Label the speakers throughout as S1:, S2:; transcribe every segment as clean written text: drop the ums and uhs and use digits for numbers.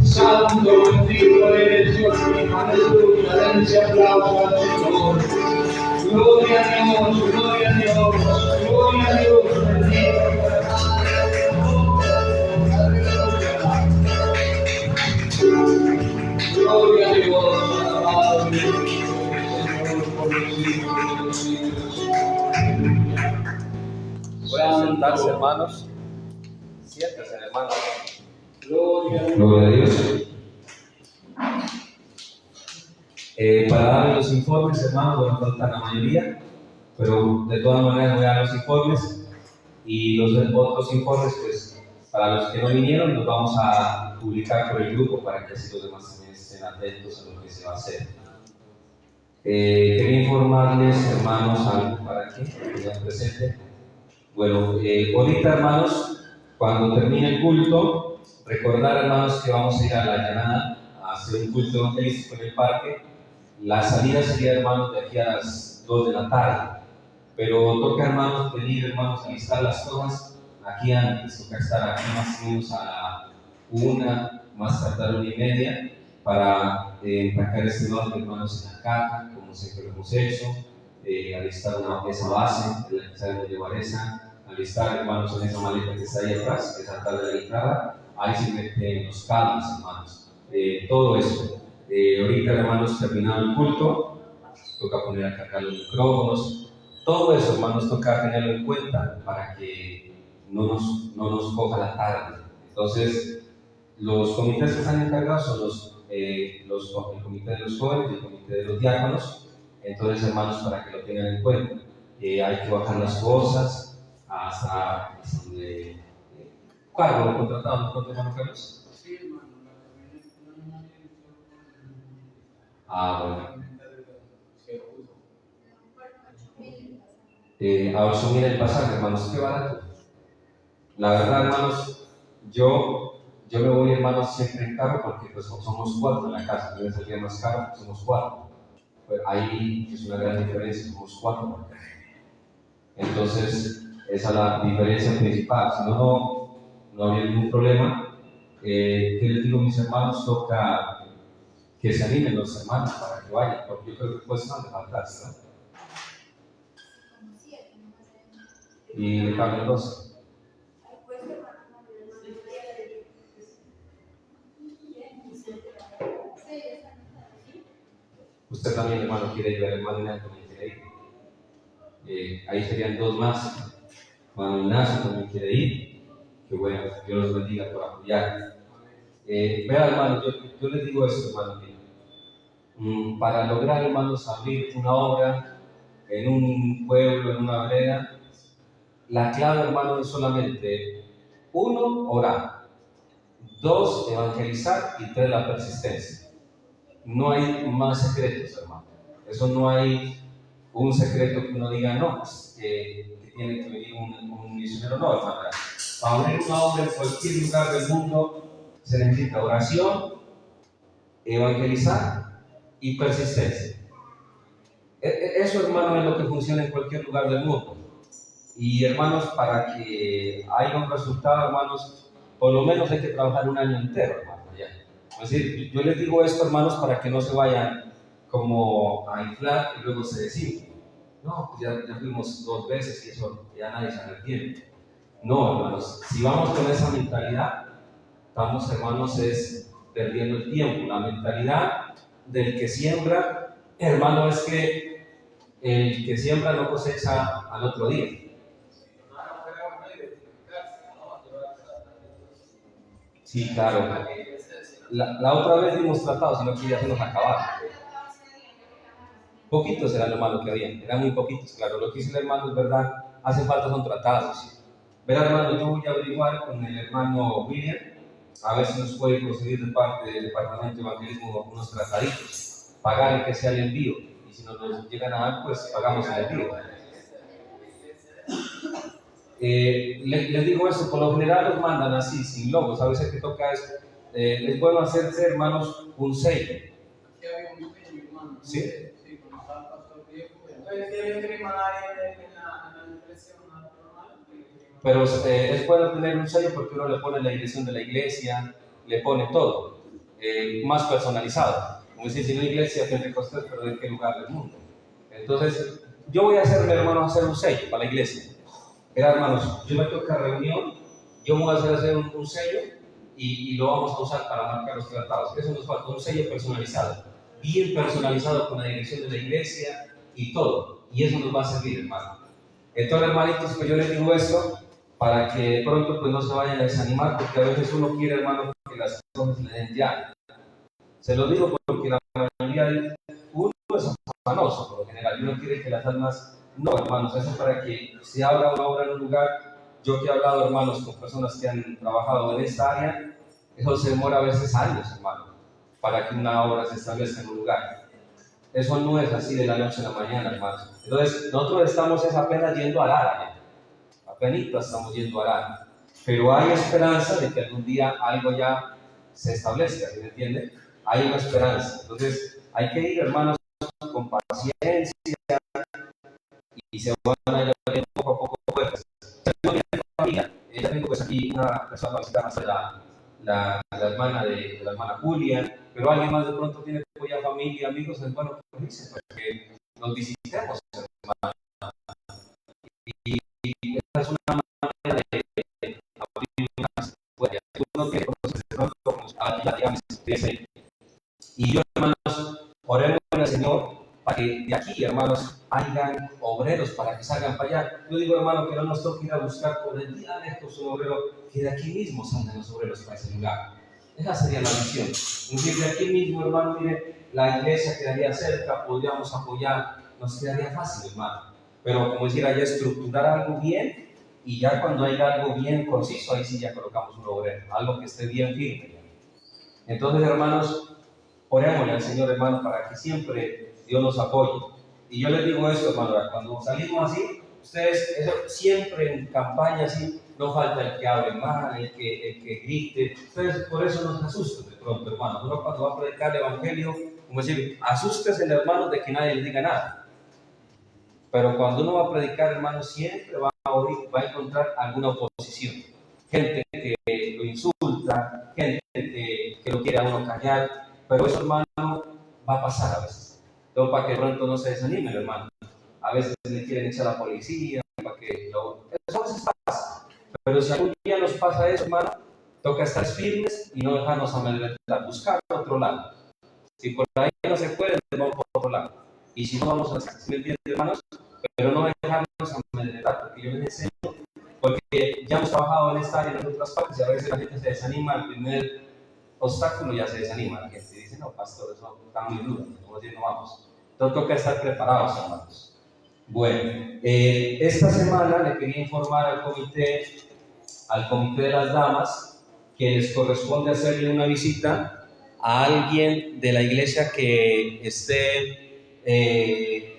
S1: Santo, bendito eres Dios mío, aleluya, dense aplauso al Señor. Gloria a Dios, gloria a Dios, gloria a Dios, bendito. Gloria a Dios, alabado Señor por los siglos.
S2: Pueden sentarse, hermanos. Siéntense, hermanos.
S1: Gloria
S2: a Dios. Para dar los informes, hermanos, bueno, faltan la mayoría, pero de todas maneras voy a dar los informes y los otros informes, pues, para los que no vinieron, los vamos a publicar por el grupo para que así los demás también estén atentos a lo que se va a hacer. Quería informarles, hermanos, algo para que estén presentes. Bueno, ahorita, hermanos, cuando termine el culto, recordar, hermanos, que vamos a ir a la llanada a hacer un culto evangelístico en el parque. La salida sería, hermanos, de aquí a las 2 de la tarde. Pero toca, hermanos, pedir, hermanos, alistar las cosas aquí antes. Toca estar aquí más o menos a la 1, más tardar 1:30, para empacar este norte, hermanos, en la caja, como siempre lo hemos hecho. Alistar esa base, en la que sabemos llevar esa. Alistar, hermanos, en esa maleta que está ahí atrás, que es atrás de la guitarra. Ahí se meten los cables, hermanos. Todo eso. Ahorita, hermanos, terminado el culto, toca poner a cargar los micrófonos. Todo eso, hermanos, toca tenerlo en cuenta para que no nos coja la tarde. Entonces, los comités que están encargados son el comité de los jóvenes y el comité de los diáconos. Entonces, hermanos, para que lo tengan en cuenta, hay que bajar las cosas hasta donde cargo lo contratado, ¿no, hermano Carlos? Bueno. A 8.000 el pasaje, hermanos, qué barato. La verdad, hermanos, yo me voy, hermanos, siempre en carro porque pues somos 4 en la casa. Debe salir más caro porque somos 4. Pues ahí es una gran diferencia, somos 4. Entonces, esa es la diferencia principal. Si no habría ningún problema. ¿Qué les digo, mis hermanos? Toca que se animen los hermanos para que vayan, porque yo creo que pues no le falta, ¿no? Y le cambian 12. Usted también, hermano, quiere ayudar, hermano Ignacio también quiere ir. Ahí serían 2 más. Hermano Ignacio también quiere ir. Que bueno, Dios los bendiga por apoyar. Vea, hermano, yo les digo esto, hermano, para lograr, hermanos, abrir una obra en un pueblo, en una vereda, la clave, hermano, es solamente 1, orar, 2, evangelizar y 3, la persistencia. No hay más secretos, hermano. Eso no hay un secreto que uno diga, no, pues, que tiene que venir un misionero. No, hermano. Para abrir una obra en cualquier lugar del mundo se necesita oración, evangelizar y persistencia. Eso, hermano, es lo que funciona en cualquier lugar del mundo. Y, hermanos, para que haya un resultado, hermanos, por lo menos hay que trabajar un año entero, hermano. Ya. Es decir, yo les digo esto, hermanos, para que no se vayan como a inflar y luego se desinflen. No, pues ya fuimos 2 veces y eso ya nadie se arrepiente. No, hermanos, si vamos con esa mentalidad, estamos, hermanos, es perdiendo el tiempo. La mentalidad del que siembra, hermano, es que el que siembra no cosecha al otro día. Sí, claro. La otra vez dimos tratado, sino que ya se nos acababa. Poquitos eran los hermanos que había, eran muy poquitos, claro. Lo que dice el hermano es verdad, hace falta son tratados. Verá, hermano, yo voy a averiguar con el hermano William, a ver si nos puede conseguir de parte del Departamento de Evangelismo unos trataditos, pagar el que sea el envío, y si nos los llegan a dar, pues pagamos el envío. Les digo eso, por lo general los mandan así, sin logos, a veces que toca es bueno hacerse, hermanos, un sello. ¿Sí? Pero es bueno tener un sello porque uno le pone la dirección de la iglesia, le pone todo, más personalizado. Como decir, si no iglesia, Pentecostés, pero ¿en qué lugar del mundo? Entonces, yo voy a hacerme, hermano, hacer un sello para la iglesia. Era, hermanos, yo me toca reunión, yo me voy a hacer un sello y lo vamos a usar para marcar los tratados. Eso nos falta, un sello personalizado, bien personalizado con la dirección de la iglesia y todo. Y eso nos va a servir, hermano. Entonces, hermanitos, pues yo les digo esto para que de pronto pues no se vayan a desanimar, porque a veces uno quiere, hermano, que las cosas le den ya. Se lo digo porque la mayoría de uno es afanoso, por lo general, y uno quiere que las almas. No, hermanos, eso es para que se abra una obra en un lugar. Yo que he hablado, hermanos, con personas que han trabajado en esta área, eso se demora a veces años, hermano, para que una obra se establezca en un lugar. Eso no es así de la noche a la mañana, hermanos. Entonces, nosotros estamos apenas yendo al área, apenas estamos yendo al área. Pero hay esperanza de que algún día algo ya se establezca, ¿sí me entiende? Hay una esperanza. Entonces, hay que ir, hermanos, con paciencia y se van a ir poco a poco fuertes. Familia, ya tengo pues aquí una persona que se llama la hermana de la hermana Julia, pero alguien más de pronto tiene ya familia, amigos, es bueno que nos dicen, que nos visitemos, hermano. Y esa es una manera de abrir unas puertas. Uno que conoce de pronto, y yo, hermanos, oremos al Señor para que de aquí, hermanos, hayan obreros para que salgan para allá. Yo digo, hermano, que no nos toque ir a buscar por el día lejos un obrero, que de aquí mismo salgan los obreros para ese lugar. Esa sería la visión. Es decir, de aquí mismo, hermano, mire, la iglesia quedaría cerca, podríamos apoyar, nos quedaría fácil, hermano. Pero, como decir, allá estructurar algo bien, y ya cuando hay algo bien conciso, ahí sí ya colocamos un obrero, algo que esté bien firme. Entonces, hermanos, orémosle al Señor, hermano, para que siempre Dios nos apoye. Y yo les digo esto, hermano, cuando salimos así, ustedes, eso, siempre en campaña así, no falta el que hable mal, el que grite. Ustedes por eso no se asusten de pronto, hermano. Uno cuando va a predicar el Evangelio, como decir, asústese, hermano, de que nadie le diga nada. Pero cuando uno va a predicar, hermano, siempre va a encontrar alguna oposición. Gente que lo insulta, gente que lo quiere a uno callar. Pero eso, hermano, va a pasar a veces. Entonces, para que de pronto no se desanimen, hermano. A veces le quieren echar a la policía, para que eso a veces pasa. Pero si algún día nos pasa eso, hermano, toca estar firmes y no dejarnos amedrentar, buscar otro lado. Si por ahí no se puede, vamos por otro lado. Y si no, vamos a hacer, ¿me entienden, hermanos? Pero no dejarnos amedrentar, porque yo les enseño, porque ya hemos trabajado en esta área en otras partes y a veces la gente se desanima al primer obstáculo, ya se desanima la gente y dice, no, pastor, eso está muy duro, como decir, no vamos. Entonces toca estar preparados, hermanos. Bueno, esta semana le quería informar al comité de las damas que les corresponde hacerle una visita a alguien de la iglesia que esté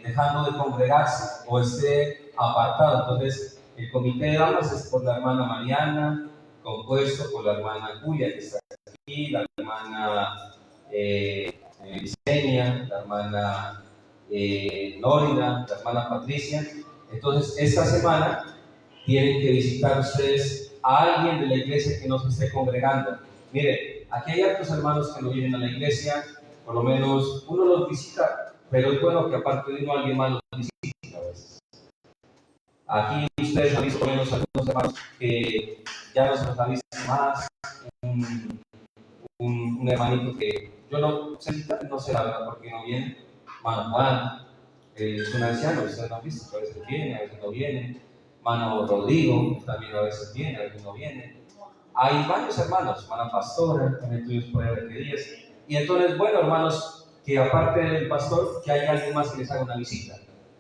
S2: dejando de congregarse o esté apartado. Entonces, el comité de damas es por la hermana Mariana, compuesto por la hermana Julia, que está aquí, la hermana Vicenia, la hermana Lorina, la hermana Patricia. Entonces, esta semana tienen que visitar ustedes a alguien de la iglesia que no se esté congregando. Mire, aquí hay otros hermanos que no vienen a la iglesia, por lo menos uno los visita, pero es bueno que aparte de uno alguien más los visite a veces. Aquí ustedes han visto por lo menos algunos hermanos que ya no se los ha visto más. Un hermanito que yo no sé la verdad por qué no viene. Mano Juan, es un anciano, ustedes lo han visto, a veces viene, a veces no viene. Mano Rodrigo, también a veces viene, a veces no viene. Hay varios hermanos, hermana Pastora, también tuvimos por ahí que 10. Y entonces, bueno, hermanos, que aparte del pastor, que hay alguien más que les haga una visita.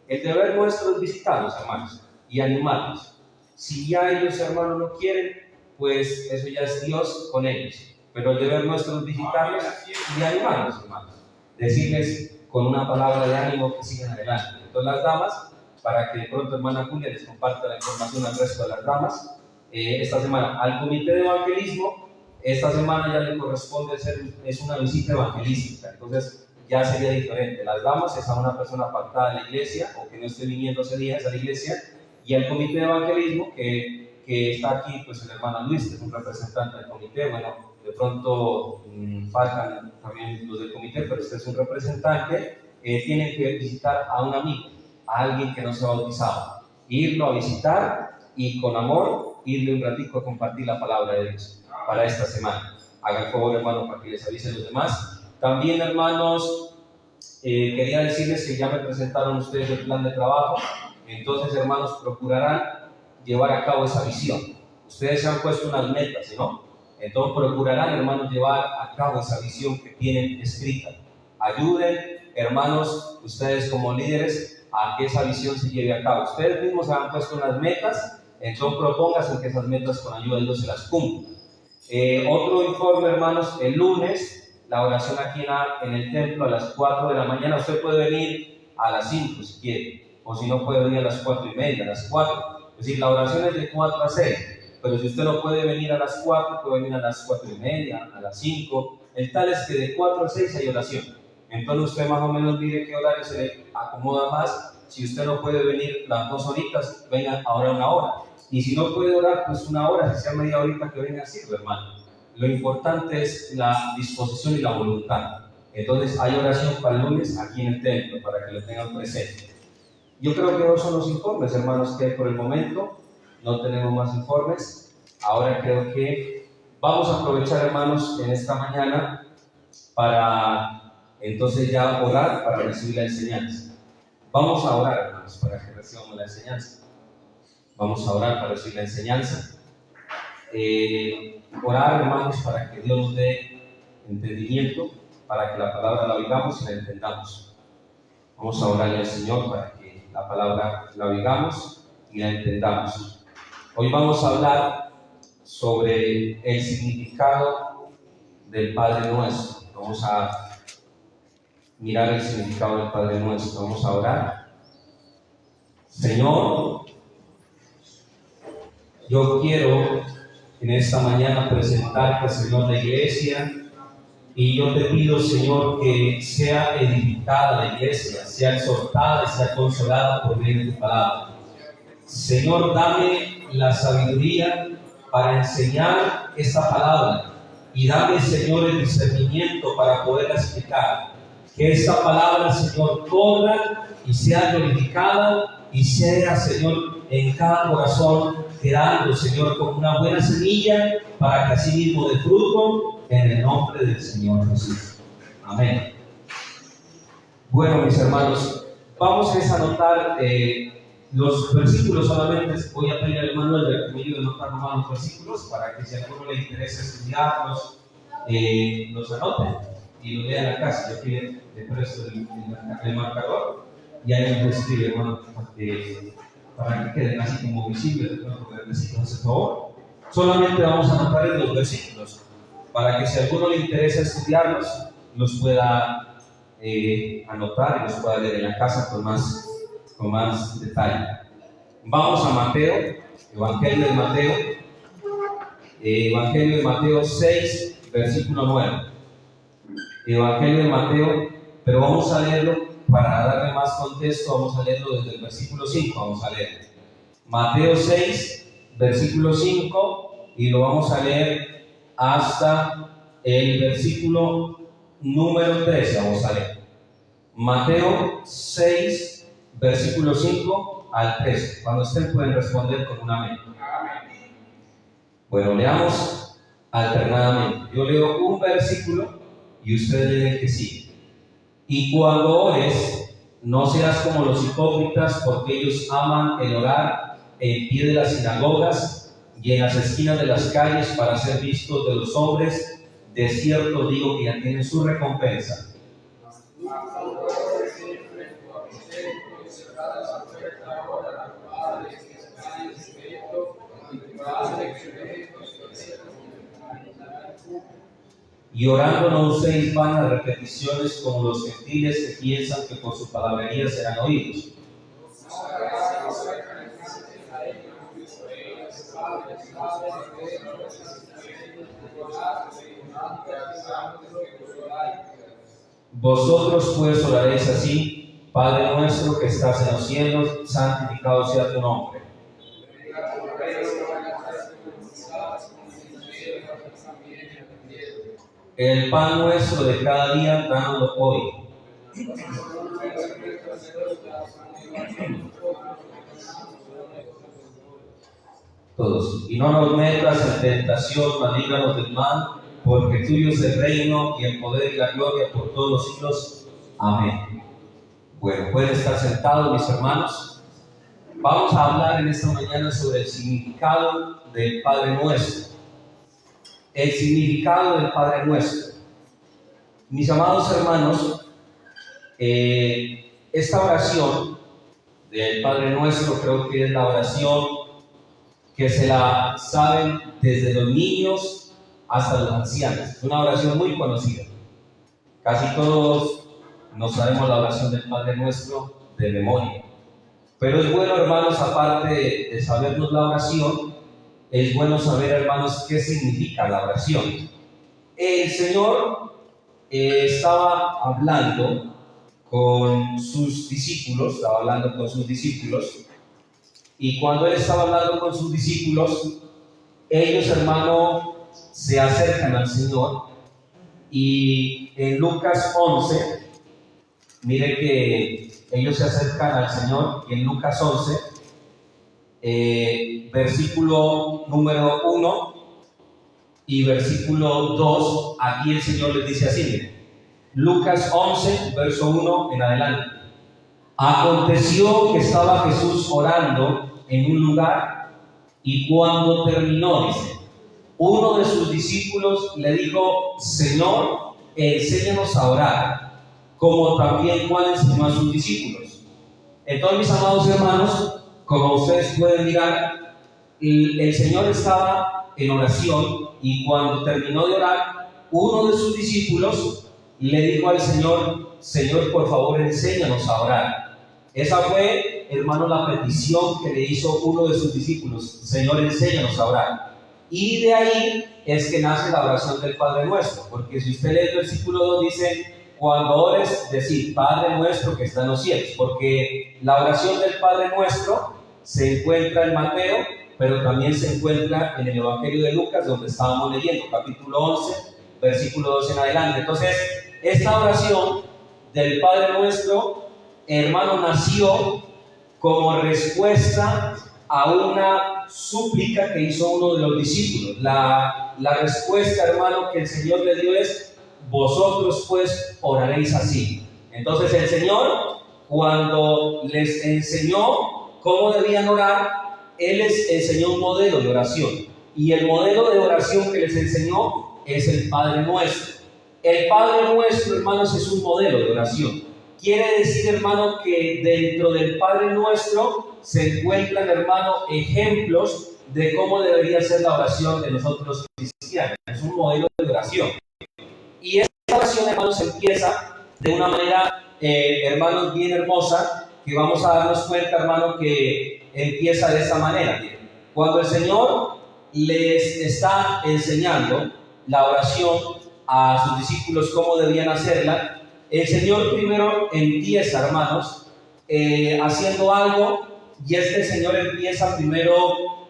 S2: El deber nuestro es visitarlos, hermanos, y animarlos. Si ya ellos, hermanos, no quieren, pues eso ya es Dios con ellos. Pero el deber nuestro es visitarlos y animarlos, hermanos. Decirles con una palabra de ánimo que sigan adelante. Entonces, las damas, para que de pronto hermana Julia les comparta la información al resto de las damas, esta semana al comité de evangelismo, esta semana ya le corresponde es una visita evangelística, entonces ya sería diferente. Las damas es a una persona apartada de la iglesia o que no esté viniendo ese día a esa iglesia, y al comité de evangelismo que está aquí, pues el hermano Luis, que es un representante del comité. Bueno, de pronto faltan también los del comité, pero usted es un representante. Tienen que visitar a un amigo, a alguien que no se ha bautizado, irlo a visitar y con amor irle un ratico a compartir la palabra de Dios para esta semana. Hagan el favor, hermano, para que les avisen los demás. También, hermanos, quería decirles que ya me presentaron ustedes el plan de trabajo. Entonces, hermanos, procurarán llevar a cabo esa visión. Ustedes se han puesto unas metas, ¿no? Entonces procurarán, hermanos, llevar a cabo esa visión que tienen escrita. Ayuden, hermanos, ustedes como líderes, a que esa visión se lleve a cabo. Ustedes mismos se han puesto unas metas, entonces propónganse que esas metas con ayuda de Dios se las cumplan. Otro informe, hermanos, el lunes, la oración aquí en el templo a las 4 de la mañana. Usted puede venir a las 5 si quiere, o si no puede venir a las 4:30, a las 4. Es decir, la oración es de 4 a 6, pero si usted no puede venir a las 4, puede venir a las 4:30, a las 5. El tal es que de 4 a 6 hay oración. Entonces usted más o menos mire qué horario se le acomoda más. Si usted no puede venir las 2 horitas, venga ahora 1 hora. Y si no puede orar, pues 1 hora, si sea media horita que venga, sirve, hermano. Lo importante es la disposición y la voluntad. Entonces hay oración para el lunes aquí en el templo, para que lo tengan presente. Yo creo que esos son los informes, hermanos, que hay por el momento. No tenemos más informes. Ahora creo que vamos a aprovechar, hermanos, en esta mañana para entonces ya orar para recibir la enseñanza. Vamos a orar, hermanos, para que recibamos la enseñanza. Vamos a orar para recibir la enseñanza. Orar, hermanos, para que Dios nos dé entendimiento, para que la palabra la oigamos y la entendamos. Vamos a orarle al Señor para que la palabra la oigamos y la entendamos. Hoy vamos a hablar sobre el significado del Padre Nuestro. Vamos a mirar el significado del Padre Nuestro. Vamos a orar. Señor, yo quiero en esta mañana presentarte, Señor, la iglesia, y yo te pido, Señor, que sea edificada la iglesia, sea exhortada y sea consolada por medio de tu palabra. Señor, dame la sabiduría para enseñar esta palabra y dame, Señor, el discernimiento para poderla explicar. Que esta palabra, Señor, corra y sea glorificada y sea, Señor, en cada corazón quedando, Señor, como una buena semilla para que así mismo dé fruto en el nombre del Señor Jesús. Amén. Bueno, mis hermanos, vamos a anotar los versículos solamente. Voy a pedir al hermano Albert que me ayude a anotar nomás los versículos para que si a alguno le interesa estudiarlos, los anoten y los lean a la casa. Yo aquí le presto el marcador y ahí lo escribe, hermano, para que queden así como visibles. Los versículos, por favor. Solamente vamos a anotar los versículos para que si a alguno le interesa estudiarlos, los pueda anotar y los pueda leer en la casa con más detalle. Vamos a Mateo, Evangelio de Mateo 6, versículo 9. Evangelio de Mateo, pero vamos a leerlo para darle más contexto. Vamos a leerlo desde el versículo 5. Vamos a leer Mateo 6, versículo 5, y lo vamos a leer hasta el versículo número 13. Vamos a leer Mateo 6, versículo 5 al 13. Cuando estén pueden responder con un amén. Bueno, leamos alternadamente. Yo leo un versículo y ustedes leen el que sigue. Y cuando ores, no seas como los hipócritas, porque ellos aman el orar en pie de las sinagogas y en las esquinas de las calles para ser vistos de los hombres. De cierto digo que ya tienen su recompensa. Y orando no uséis vanas repeticiones como los gentiles que piensan que por su palabrería serán oídos. Vosotros pues oraréis así: Padre nuestro que estás en los cielos, santificado sea tu nombre. El pan nuestro de cada día, dánoslo hoy. Todos. Y no nos metas en tentación, mas líbranos del mal, porque tuyo es el reino y el poder y la gloria por todos los siglos. Amén. Bueno, pueden estar sentados, mis hermanos. Vamos a hablar en esta mañana sobre el significado del Padre Nuestro. El significado del Padre Nuestro. Mis amados hermanos, esta oración del Padre Nuestro creo que es la oración que se la saben desde los niños hasta los ancianos. Es una oración muy conocida. Casi todos nos sabemos la oración del Padre Nuestro de memoria. Pero es bueno, hermanos, aparte de sabernos la oración, es bueno saber, hermanos, qué significa la oración. El Señor estaba hablando con sus discípulos, y cuando Él estaba hablando con sus discípulos, ellos, hermano, se acercan al Señor, y en Lucas 11, mire que ellos se acercan al Señor, y en Lucas 11, versículo número 1 y versículo 2, aquí el Señor les dice así, mire, Lucas 11, verso 1 en adelante. Aconteció que estaba Jesús orando en un lugar, y cuando terminó, dice, uno de sus discípulos le dijo: Señor, enséñanos a orar, como también Juan enseñó a sus discípulos. Entonces, mis amados hermanos, como ustedes pueden mirar, el Señor estaba en oración, y cuando terminó de orar, uno de sus discípulos le dijo al Señor: Señor, por favor, enséñanos a orar. Esa fue, hermano, la petición que le hizo uno de sus discípulos: Señor, enséñanos a orar. Y de ahí es que nace la oración del Padre Nuestro, porque si usted lee el versículo 2, dice: cuando ores, decid, Padre nuestro que está en los cielos, porque la oración del Padre Nuestro se encuentra en Mateo, pero también se encuentra en el Evangelio de Lucas, donde estábamos leyendo, capítulo 11, versículo 2 en adelante. Entonces, esta oración del Padre Nuestro, hermano, nació como respuesta a una súplica que hizo uno de los discípulos. La respuesta, hermano, que el Señor le dio es: vosotros pues oraréis así. Entonces el Señor, cuando les enseñó cómo debían orar, Él les enseñó un modelo de oración. Y el modelo de oración que les enseñó es el Padre Nuestro. El Padre Nuestro, hermanos, es un modelo de oración. Quiere decir, hermano, que dentro del Padre Nuestro se encuentran, hermano, ejemplos de cómo debería ser la oración de nosotros los cristianos. Es un modelo de oración. Y esta oración, hermanos, empieza de una manera, hermanos, bien hermosa, que vamos a darnos cuenta, hermano, que empieza de esta manera. Cuando el Señor les está enseñando la oración a sus discípulos cómo debían hacerla, el Señor primero empieza, hermanos, haciendo algo, y el Señor empieza primero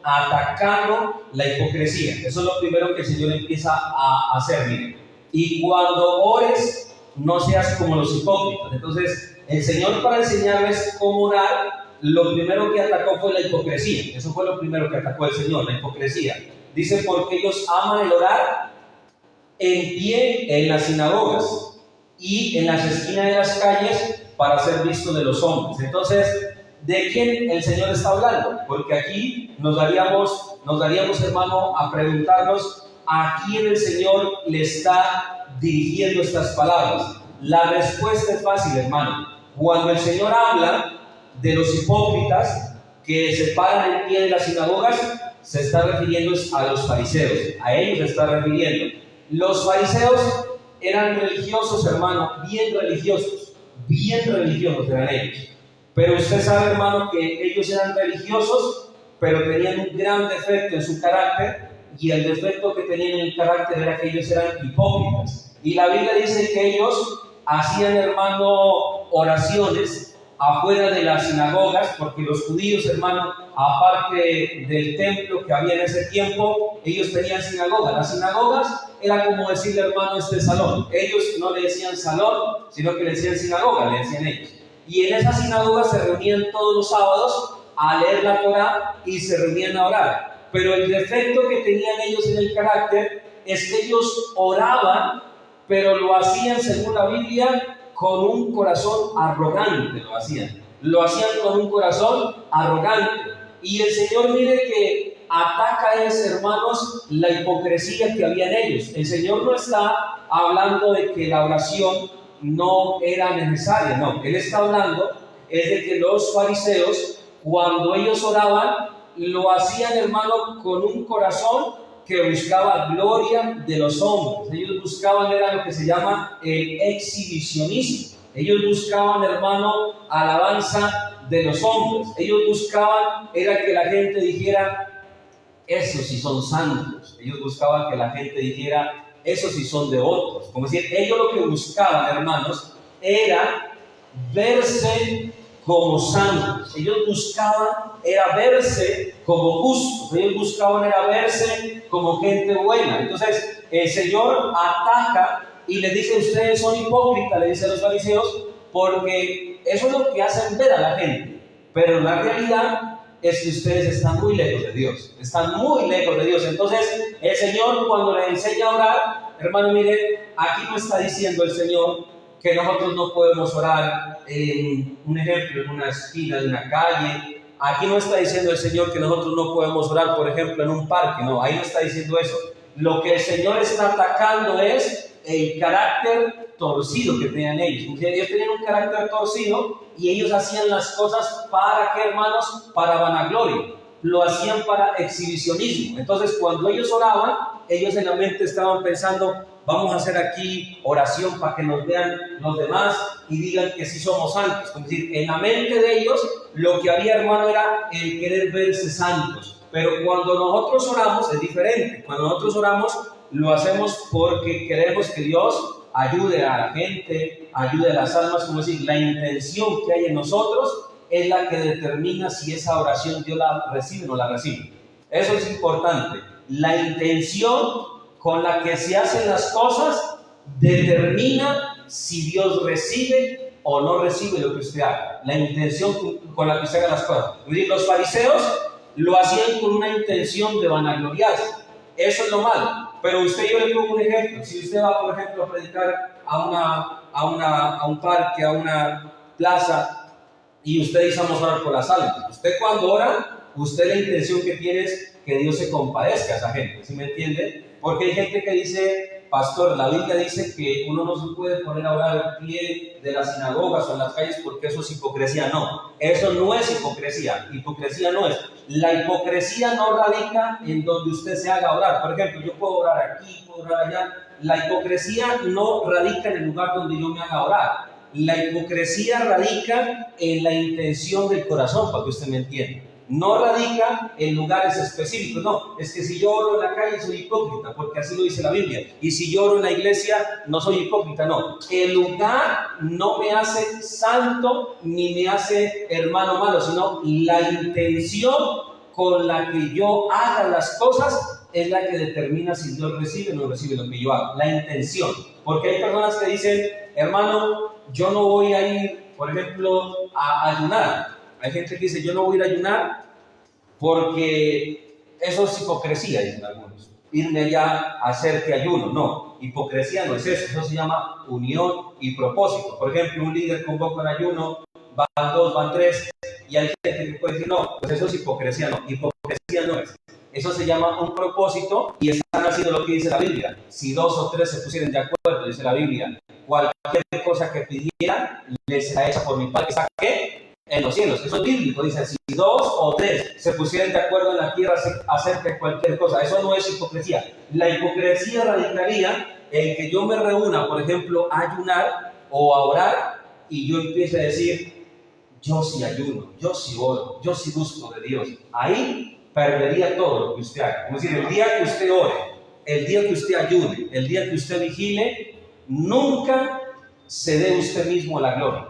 S2: atacando la hipocresía. Eso es lo primero que el Señor empieza a hacer, miren. Y cuando ores, no seas como los hipócritas. Entonces, el Señor, para enseñarles cómo orar, lo primero que atacó fue la hipocresía. Eso fue lo primero que atacó el Señor, la hipocresía. Dice, porque ellos aman el orar en pie en las sinagogas y en las esquinas de las calles para ser visto de los hombres. Entonces, ¿de quién el Señor está hablando? Porque aquí nos daríamos, hermano, a preguntarnos a quién el Señor le está dirigiendo estas palabras. La respuesta es fácil, hermano. Cuando el Señor habla de los hipócritas que se paran en pie de las sinagogas, se está refiriendo a los fariseos. A ellos se está refiriendo. Los fariseos eran religiosos, hermano, bien religiosos eran ellos. Pero usted sabe, hermano, que ellos eran religiosos, pero tenían un gran defecto en su carácter, y el defecto que tenían en el carácter era que ellos eran hipócritas. Y la Biblia dice que ellos hacían, hermano, oraciones afuera de las sinagogas, porque los judíos, hermano, aparte del templo que había en ese tiempo, ellos tenían sinagogas. Las sinagogas era como decirle, hermano, este salón. Ellos no le decían salón, sino que le decían sinagoga, le decían ellos. Y en esas sinagogas se reunían todos los sábados a leer la Torá y se reunían a orar. Pero el defecto que tenían ellos en el carácter es que ellos oraban, pero lo hacían, según la Biblia, con un corazón arrogante. Lo hacían con un corazón arrogante. Y el Señor, mire que ataca a esos hermanos la hipocresía que había en ellos. El Señor no está hablando de que la oración no era necesaria, no. Él está hablando es de que los fariseos, cuando ellos oraban, lo hacían, hermano, con un corazón que buscaba gloria de los hombres. Ellos buscaban, era lo que se llama el exhibicionismo. Ellos buscaban, hermano, alabanza de los hombres. Ellos buscaban, era que la gente dijera, esos sí son santos. Ellos buscaban que la gente dijera, esos sí son devotos. Como decir, ellos lo que buscaban, hermanos, era verse como santos. Ellos buscaban era verse como justos. Ellos buscaban era verse como gente buena. Entonces el Señor ataca y les dice, ustedes son hipócritas, le dice a los fariseos, porque eso es lo que hacen ver a la gente, pero la realidad es que ustedes están muy lejos de Dios. Están muy lejos de Dios. Entonces el Señor, cuando les enseña a orar, hermano, mire, aquí no está diciendo el Señor que nosotros no podemos orar en un ejemplo, en una esquina de una calle. Aquí no está diciendo el Señor que nosotros no podemos orar, por ejemplo, en un parque. No, ahí no está diciendo eso. Lo que el Señor está atacando es el carácter torcido que tenían ellos. Ellos tenían un carácter torcido y ellos hacían las cosas ¿para qué, hermanos? Para vanagloria. Lo hacían para exhibicionismo. Entonces, cuando ellos oraban, ellos en la mente estaban pensando, vamos a hacer aquí oración para que nos vean los demás y digan que sí somos santos. Es decir, en la mente de ellos lo que había, hermano, era el querer verse santos. Pero cuando nosotros oramos es diferente. Cuando nosotros oramos lo hacemos porque queremos que Dios ayude a la gente, ayude a las almas. Como decir, la intención que hay en nosotros es la que determina si esa oración Dios la recibe o no la recibe. Eso es importante. La intención con la que se hacen las cosas determina si Dios recibe o no recibe lo que usted haga. La intención con la que se hagan las cosas. Los fariseos lo hacían con una intención de vanagloriarse. Eso es lo malo. Pero yo le pongo un ejemplo. Si usted va, por ejemplo, a predicar a un parque, a una plaza, y usted dice, vamos a orar por las almas. Usted cuando ora, usted la intención que tiene es que Dios se compadezca a esa gente. ¿Sí me entiende? Porque hay gente que dice, pastor, la Biblia dice que uno no se puede poner a orar en pie de las sinagogas o en las calles porque eso es hipocresía. No, eso no es hipocresía. Hipocresía no es. La hipocresía no radica en donde usted se haga orar. Por ejemplo, yo puedo orar aquí, puedo orar allá. La hipocresía no radica en el lugar donde yo me haga orar. La hipocresía radica en la intención del corazón, para que usted me entienda. No radica en lugares específicos, no, es que si yo oro en la calle soy hipócrita, porque así lo dice la Biblia, y si yo oro en la iglesia no soy hipócrita, no. El lugar no me hace santo ni me hace hermano malo, sino la intención con la que yo haga las cosas es la que determina si Dios recibe o no recibe lo que yo hago, la intención. Porque hay personas que dicen, hermano, yo no voy a ir, por ejemplo, a ayunar, Hay gente que dice, yo no voy a ir a ayunar porque eso es hipocresía, dicen algunos. Irme allá a hacer que ayuno. No, hipocresía no es eso se llama unión y propósito. Por ejemplo, un líder convoca un ayuno, van 2, van 3, y hay gente que puede decir, no, pues eso es hipocresía. No, hipocresía no es. Eso se llama un propósito y están haciendo lo que dice la Biblia. Si 2 o 3 se pusieran de acuerdo, dice la Biblia, cualquier cosa que pidieran, les será hecha por mi Padre que está en los cielos. Eso es bíblico, dice, si 2 o 3 se pusieran de acuerdo en la tierra acerca de cualquier cosa, eso no es hipocresía. La hipocresía radicaría en que yo me reúna, por ejemplo, a ayunar o a orar, y yo empiece a decir, yo sí ayuno, yo sí oro, yo sí busco de Dios. Ahí perdería todo lo que usted haga. Es decir, el día que usted ore, el día que usted ayune, el día que usted vigile, nunca se dé usted mismo la gloria.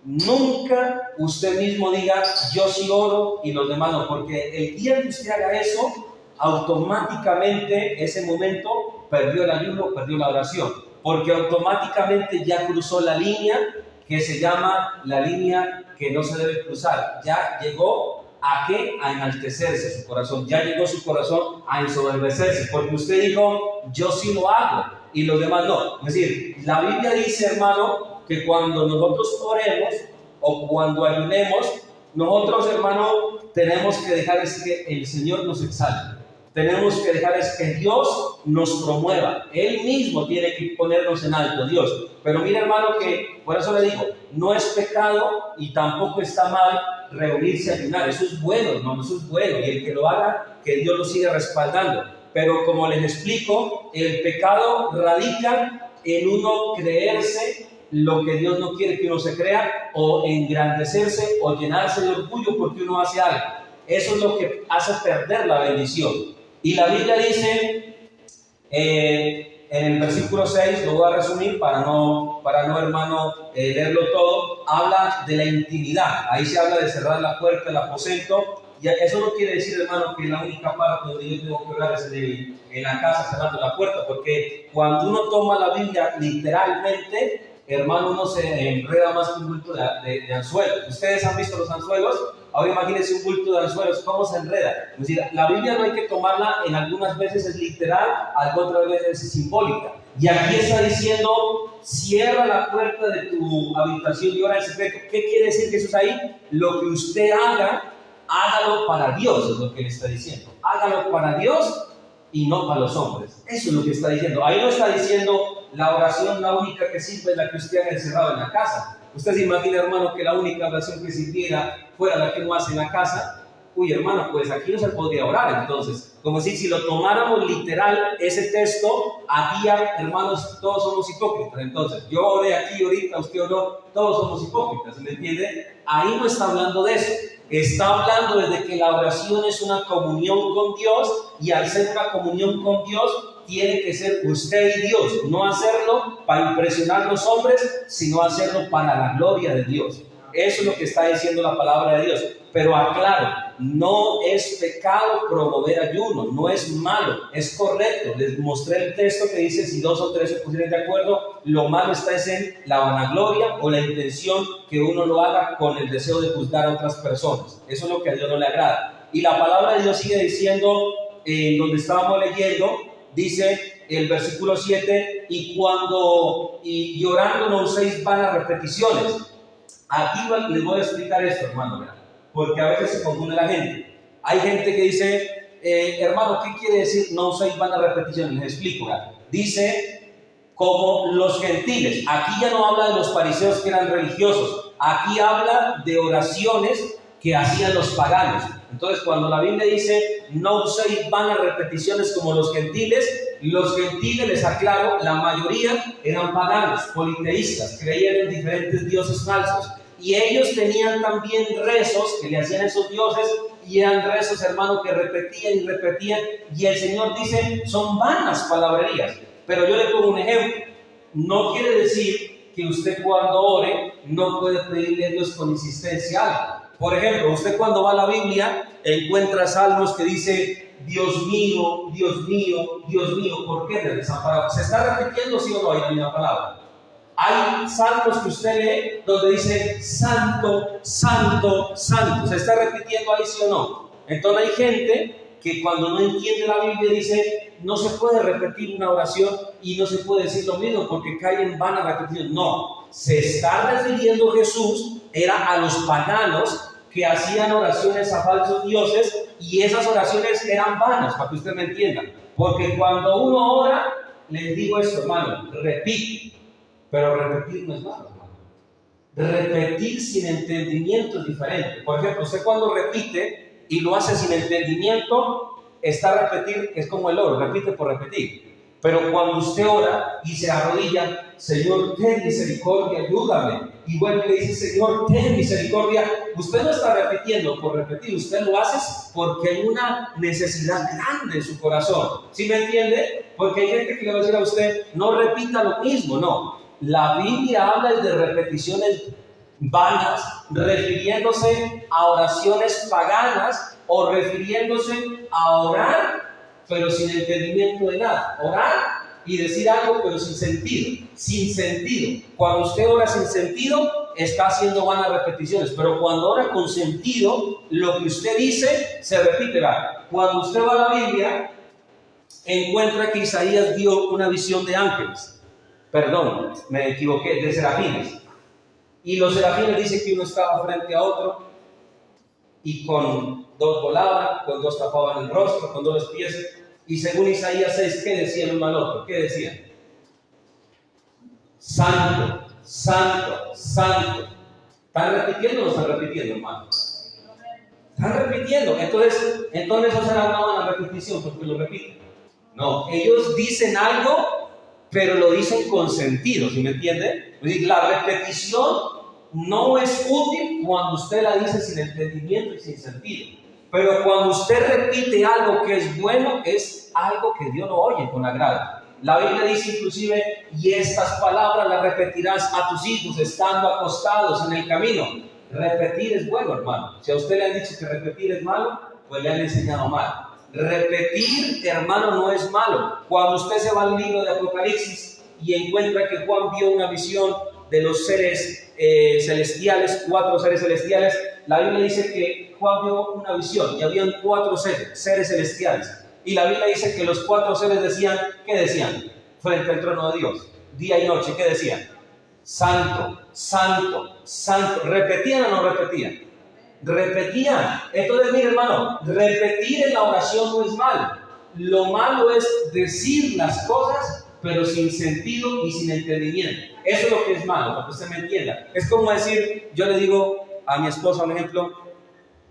S2: Nunca usted mismo diga, yo sí oro y los demás no, porque el día que usted haga eso, automáticamente ese momento perdió el ayuno, perdió la oración, porque automáticamente ya cruzó la línea que se llama la línea que no se debe cruzar. Ya llegó ¿a qué? A enaltecerse su corazón. Ya llegó su corazón a ensoberbecerse, porque usted dijo, yo sí lo hago y los demás no. Es decir, la Biblia dice, hermano, que cuando nosotros oremos o cuando ayunemos, nosotros, hermano, tenemos que dejar es que el Señor nos exalte. Tenemos que dejar es que Dios nos promueva. Él mismo tiene que ponernos en alto, Dios. Pero mira, hermano, que por eso le digo, no es pecado y tampoco está mal reunirse a ayunar. Eso es bueno, hermano, eso es bueno. Y el que lo haga, que Dios lo siga respaldando. Pero como les explico, el pecado radica en uno creerse lo que Dios no quiere que uno se crea, o engrandecerse o llenarse de orgullo porque uno hace algo. Eso es lo que hace perder la bendición. Y la Biblia dice, en el versículo 6, lo voy a resumir para no hermano, leerlo todo, habla de la intimidad. Ahí se habla de cerrar la puerta del aposento. Y eso no quiere decir, hermano, que la única parte donde yo tengo que orar es en la casa cerrando la puerta, porque cuando uno toma la Biblia literalmente, hermano, uno se enreda más que un bulto de anzuelos. ¿Ustedes han visto los anzuelos? Ahora imagínense un bulto de anzuelos, ¿cómo se enreda? Es decir, la Biblia no hay que tomarla, en algunas veces es literal, otras veces es simbólica. Y aquí está diciendo, cierra la puerta de tu habitación y ora en secreto. ¿Qué quiere decir que eso es ahí? Lo que usted haga, hágalo para Dios, es lo que le está diciendo. Hágalo para Dios y no para los hombres. Eso es lo que está diciendo. Ahí no está diciendo la oración, la única que sirve es la que usted haga encerrado en la casa. Usted se imagina, hermano, que la única oración que sirviera fuera la que uno hace en la casa. Uy, hermano, pues aquí no se podría orar. Entonces, como si lo tomáramos literal, ese texto, aquí, hermanos, todos somos hipócritas. Entonces, yo oré aquí ahorita, usted oró, todos somos hipócritas, ¿me entiende? Ahí no está hablando de eso. Está hablando desde que la oración es una comunión con Dios, y al ser una comunión con Dios, tiene que ser usted y Dios, no hacerlo para impresionar a los hombres, sino hacerlo para la gloria de Dios. Eso es lo que está diciendo la palabra de Dios. Pero aclaro, no es pecado promover ayuno, no es malo, es correcto. Les mostré el texto que dice, si 2 o 3 se pusieran de acuerdo, lo malo está es en la vanagloria o la intención que uno lo haga con el deseo de juzgar a otras personas. Eso es lo que a Dios no le agrada. Y la palabra de Dios sigue diciendo, donde estábamos leyendo, dice el versículo 7, y orando no uséis vanas repeticiones. Aquí les voy a explicar esto, hermano, ¿verdad? Porque a veces se confunde la gente. Hay gente que dice, hermano, ¿qué quiere decir no uséis vanas repeticiones? Les explico, ¿verdad? Dice, como los gentiles. Aquí ya no habla de los fariseos que eran religiosos. Aquí habla de oraciones que hacían los paganos. Entonces, cuando la Biblia dice, no uséis vanas repeticiones como los gentiles, les aclaro, la mayoría eran paganos, politeístas, creían en diferentes dioses falsos. Y ellos tenían también rezos que le hacían a esos dioses, y eran rezos, hermano, que repetían y repetían. Y el Señor dice, son vanas palabrerías. Pero yo le pongo un ejemplo. No quiere decir que usted cuando ore no puede pedirle a Dios con insistencia algo. Por ejemplo, usted cuando va a la Biblia encuentra salmos que dice, Dios mío, Dios mío, Dios mío, ¿por qué me desamparaste? ¿Se está repitiendo sí o no ahí la misma palabra?
S3: Hay salmos que usted lee donde dice santo, santo, santo. ¿Se está repitiendo ahí, sí o no? Entonces hay gente que cuando no entiende la Biblia dice, no se puede repetir una oración y no se puede decir lo mismo porque cae en vana repetición. No, se está refiriendo Jesús, era a los paganos que hacían oraciones a falsos dioses y esas oraciones eran vanas, para que usted me entienda. Porque cuando uno ora, les digo esto, hermano, repite. Pero repetir no es malo, hermano. Repetir sin entendimiento es diferente. Por ejemplo, usted cuando repite y lo hace sin entendimiento, repetir es como el oro, repite por repetir. Pero cuando usted ora y se arrodilla, Señor, ten misericordia, ayúdame. Y vuelve y le dice, Señor, ten misericordia. Usted no está repitiendo por repetir, usted lo hace porque hay una necesidad grande en su corazón. ¿Sí me entiende? Porque hay gente que le va a decir a usted, no repita lo mismo, no. La Biblia habla de repeticiones vanas, refiriéndose a oraciones paganas o refiriéndose a orar, pero sin entendimiento de nada. Orar y decir algo, pero sin sentido. Sin sentido. Cuando usted ora sin sentido, está haciendo vanas repeticiones. Pero cuando ora con sentido, lo que usted dice se repite. Cuando usted va a la Biblia, encuentra que Isaías vio una visión de ángeles. Perdón, me equivoqué, de serafines. Y los serafines dicen que uno estaba frente a otro y con dos volaban, con dos tapaban el rostro, con dos los pies. Y según Isaías 6, ¿qué decían uno al otro? ¿Qué decían? Santo, santo, santo. ¿Están repitiendo o no están repitiendo, hermanos? Están repitiendo. Entonces eso será una buena repetición porque lo repiten. No, ellos dicen algo, pero lo dicen con sentido, ¿sí me entiende? La repetición no es útil cuando usted la dice sin entendimiento y sin sentido. Pero cuando usted repite algo que es bueno, es algo que Dios lo oye con agrado. La Biblia dice inclusive, y estas palabras las repetirás a tus hijos estando acostados en el camino. Repetir es bueno, hermano. Si a usted le han dicho que repetir es malo, pues le han enseñado mal. Repetir, hermano, no es malo. Cuando usted se va al libro de Apocalipsis y encuentra que Juan vio una visión de los seres celestiales, 4 seres celestiales, la Biblia dice que Juan vio una visión y habían 4 seres celestiales. Y la Biblia dice que los 4 seres decían, ¿qué decían? Frente al trono de Dios, día y noche, ¿qué decían? Santo, santo, santo. ¿Repetían o no repetían? Repetían. Entonces, mire, hermano, repetir en la oración no es malo. Lo malo es decir las cosas, pero sin sentido y sin entendimiento. Eso es lo que es malo, para que usted me entienda. Es como decir, yo le digo a mi esposa, por ejemplo,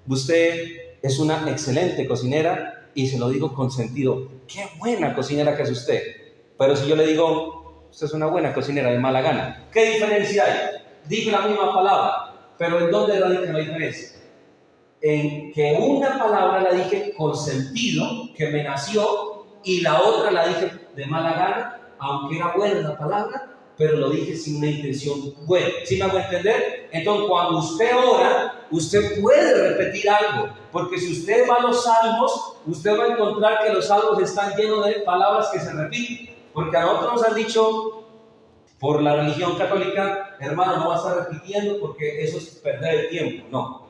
S3: usted es una excelente cocinera, y se lo digo con sentido. Qué buena cocinera que es usted. Pero si yo le digo, usted es una buena cocinera de mala gana, ¿qué diferencia hay? Dije la misma palabra, pero ¿en dónde radica la diferencia? En que una palabra la dije con sentido, que me nació, y la otra la dije de mala gana, aunque era buena la palabra, pero lo dije sin una intención buena. ¿Sí me hago entender? Entonces, cuando usted ora, usted puede repetir algo, porque si usted va a los salmos, usted va a encontrar que los salmos están llenos de palabras que se repiten, porque a nosotros nos han dicho, por la religión católica, hermano, no va a estar repitiendo porque eso es perder el tiempo. No.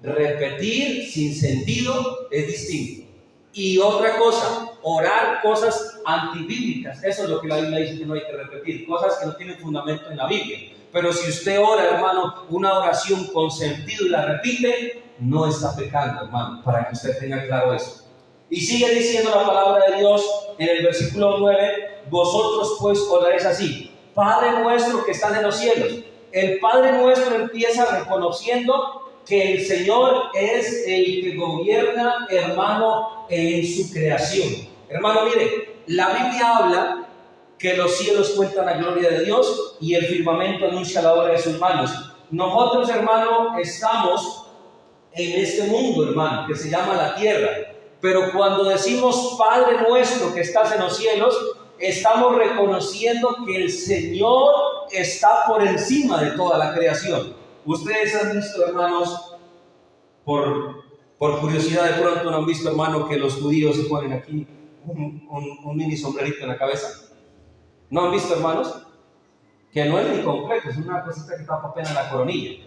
S3: Repetir sin sentido es distinto. Y otra cosa, orar cosas antibíblicas. Eso es lo que la Biblia dice que no hay que repetir. Cosas que no tienen fundamento en la Biblia. Pero si usted ora, hermano, una oración con sentido y la repite, no está pecando, hermano, para que usted tenga claro eso. Y sigue diciendo la palabra de Dios en el versículo 9, vosotros pues oraréis así. Padre nuestro que estás en los cielos. El Padre nuestro empieza reconociendo que el Señor es el que gobierna, hermano, en su creación. Hermano, mire, la Biblia habla que los cielos cuentan la gloria de Dios y el firmamento anuncia la obra de sus manos. Nosotros, hermano, estamos en este mundo, hermano, que se llama la tierra. Pero cuando decimos Padre nuestro que estás en los cielos, estamos reconociendo que el Señor está por encima de toda la creación. Ustedes han visto, hermanos, por curiosidad de pronto no han visto, hermano, que los judíos se ponen aquí un mini sombrerito en la cabeza. ¿No han visto, hermanos? que no es ni completo, es una cosita que tapa apenas la coronilla.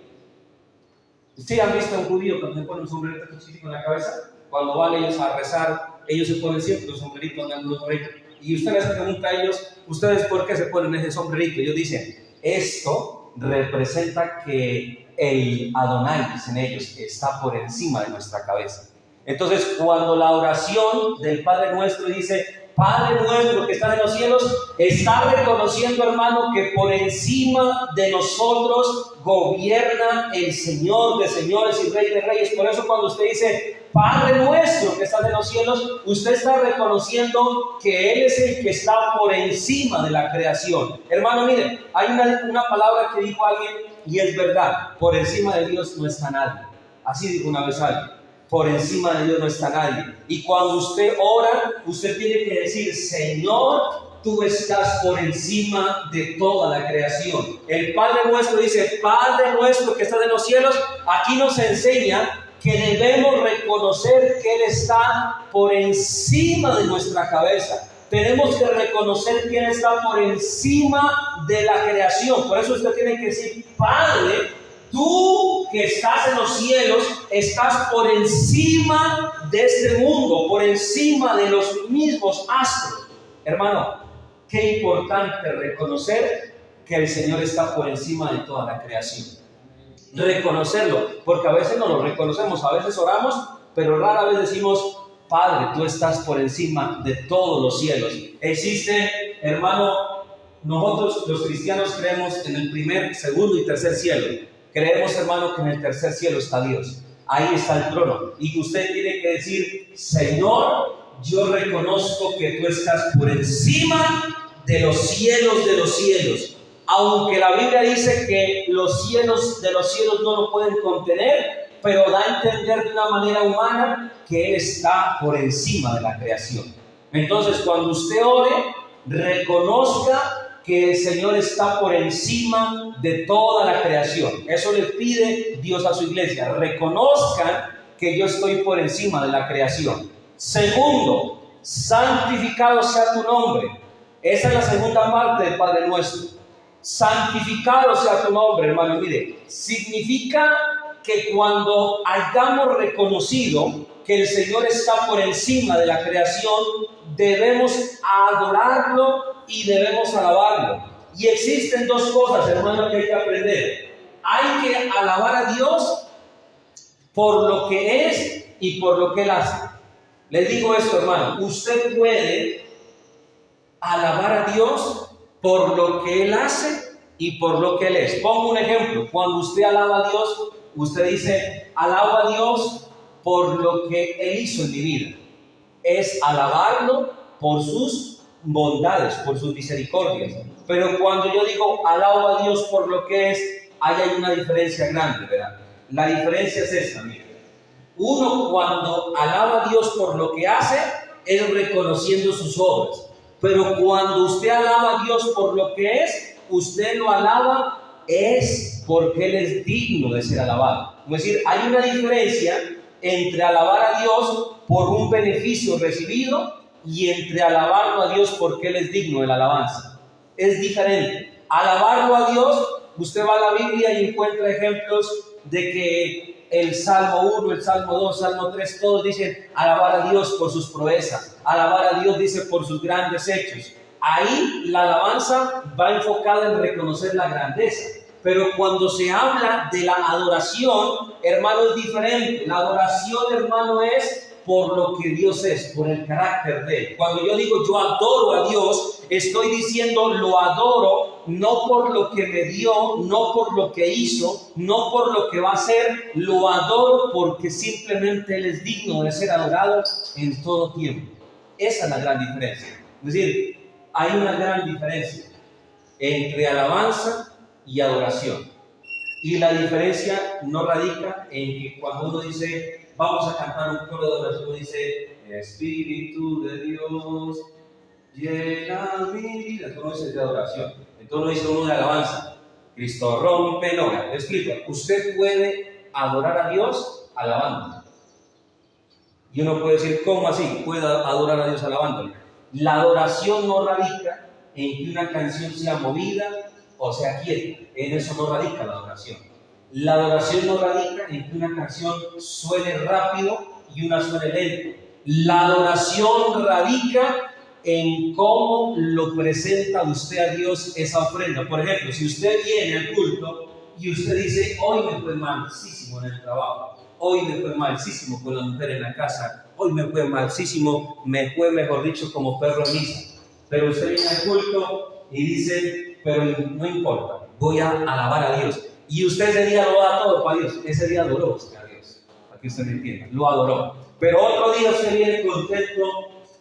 S3: ¿Ustedes han visto a un judío cuando se pone un sombrerito chiquitico en la cabeza? Cuando van ellos a rezar, ellos se ponen siempre un sombrerito en el sombrerito. Y usted les pregunta a ellos, ¿ustedes por qué se ponen ese sombrerito? Ellos dicen, esto representa que el Adonai, dicen ellos, está por encima de nuestra cabeza. Entonces, cuando la oración del Padre Nuestro dice, Padre nuestro que está en los cielos, está reconociendo, hermano, que por encima de nosotros gobierna el Señor de señores y Rey de reyes. Por eso cuando usted dice, Padre nuestro que está en los cielos, usted está reconociendo que Él es el que está por encima de la creación. Hermano, mire, hay una palabra que dijo alguien y es verdad, por encima de Dios no está nadie. Así dijo una vez alguien. Por encima de Dios no está nadie. Y cuando usted ora, usted tiene que decir, Señor, tú estás por encima de toda la creación. El Padre nuestro dice, Padre nuestro que estás en los cielos. Aquí nos enseña que debemos reconocer que Él está por encima de nuestra cabeza. Tenemos que reconocer que Él está por encima de la creación. Por eso usted tiene que decir, Padre, tú que estás en los cielos, estás por encima de este mundo, por encima de los mismos astros. Hermano, qué importante reconocer que el Señor está por encima de toda la creación. Reconocerlo, porque a veces no lo reconocemos, a veces oramos, pero rara vez decimos, Padre, tú estás por encima de todos los cielos. Existe, hermano, nosotros los cristianos creemos en el primer, segundo y tercer cielo. Creemos, hermano, que en el tercer cielo está Dios. Ahí está el trono. Y usted tiene que decir, Señor, yo reconozco que tú estás por encima de los cielos de los cielos. Aunque la Biblia dice que los cielos de los cielos no lo pueden contener, pero da a entender de una manera humana que Él está por encima de la creación. Entonces, cuando usted ore, reconozca que el Señor está por encima de toda la creación. Eso le pide Dios a su iglesia. Reconozcan que yo estoy por encima de la creación. Segundo, santificado sea tu nombre. Esa es la segunda parte del Padre Nuestro. Santificado sea tu nombre, hermano. Mire, significa que cuando hayamos reconocido que el Señor está por encima de la creación, debemos adorarlo y debemos alabarlo. Y existen dos cosas, hermano, que hay que aprender. Hay que alabar a Dios por lo que es y por lo que Él hace. Les digo esto, hermano, usted puede alabar a Dios por lo que Él hace y por lo que Él es. Pongo un ejemplo. Cuando usted alaba a Dios, usted dice, alabo a Dios por lo que Él hizo en mi vida. Es alabarlo por sus bondades, por sus misericordias. Pero cuando yo digo alabo a Dios por lo que es, ahí hay una diferencia grande, ¿verdad? La diferencia es esta, mira. Uno cuando alaba a Dios por lo que hace, es reconociendo sus obras. Pero cuando usted alaba a Dios por lo que es, usted lo alaba es porque Él es digno de ser alabado. Es decir, hay una diferencia entre alabar a Dios por un beneficio recibido y entre alabarlo a Dios porque Él es digno de la alabanza. Es diferente. Alabarlo a Dios, usted va a la Biblia y encuentra ejemplos de que el Salmo 1, el Salmo 2, Salmo 3, todos dicen alabar a Dios por sus proezas. Alabar a Dios dice por sus grandes hechos. Ahí la alabanza va enfocada en reconocer la grandeza. Pero cuando se habla de la adoración, hermano, es diferente. La adoración, hermano, es por lo que Dios es, por el carácter de Él. Cuando yo digo yo adoro a Dios, estoy diciendo lo adoro no por lo que me dio, no por lo que hizo, no por lo que va a hacer, lo adoro porque simplemente Él es digno de ser adorado en todo tiempo. Esa es la gran diferencia. Es decir, hay una gran diferencia entre alabanza y adoración. Y la diferencia no radica en que cuando uno dice, vamos a cantar un coro de adoración, uno dice, Espíritu de Dios, llena mi vida. Entonces no dice de adoración. Entonces no dice uno de alabanza. Cristo rompe, no. Le explico. Usted puede adorar a Dios alabándolo. Y uno puede decir, ¿cómo así? Puede adorar a Dios alabándolo. La adoración no radica en que una canción sea movida o sea quieta. En eso no radica la adoración. La adoración no radica en que una canción suene rápido y una suene lento. La adoración radica en cómo lo presenta usted a Dios esa ofrenda. Por ejemplo, si usted viene al culto y usted dice, hoy me fue malísimo en el trabajo, hoy me fue malísimo con la mujer en la casa, hoy me fue malísimo, me fue, mejor dicho, como perro en misa. Pero usted viene al culto y dice, pero no importa, voy a alabar a Dios. Y usted ese día lo da todo para Dios. Ese día adoró a Dios, para que usted me entienda, lo adoró. Pero otro día usted viene contento,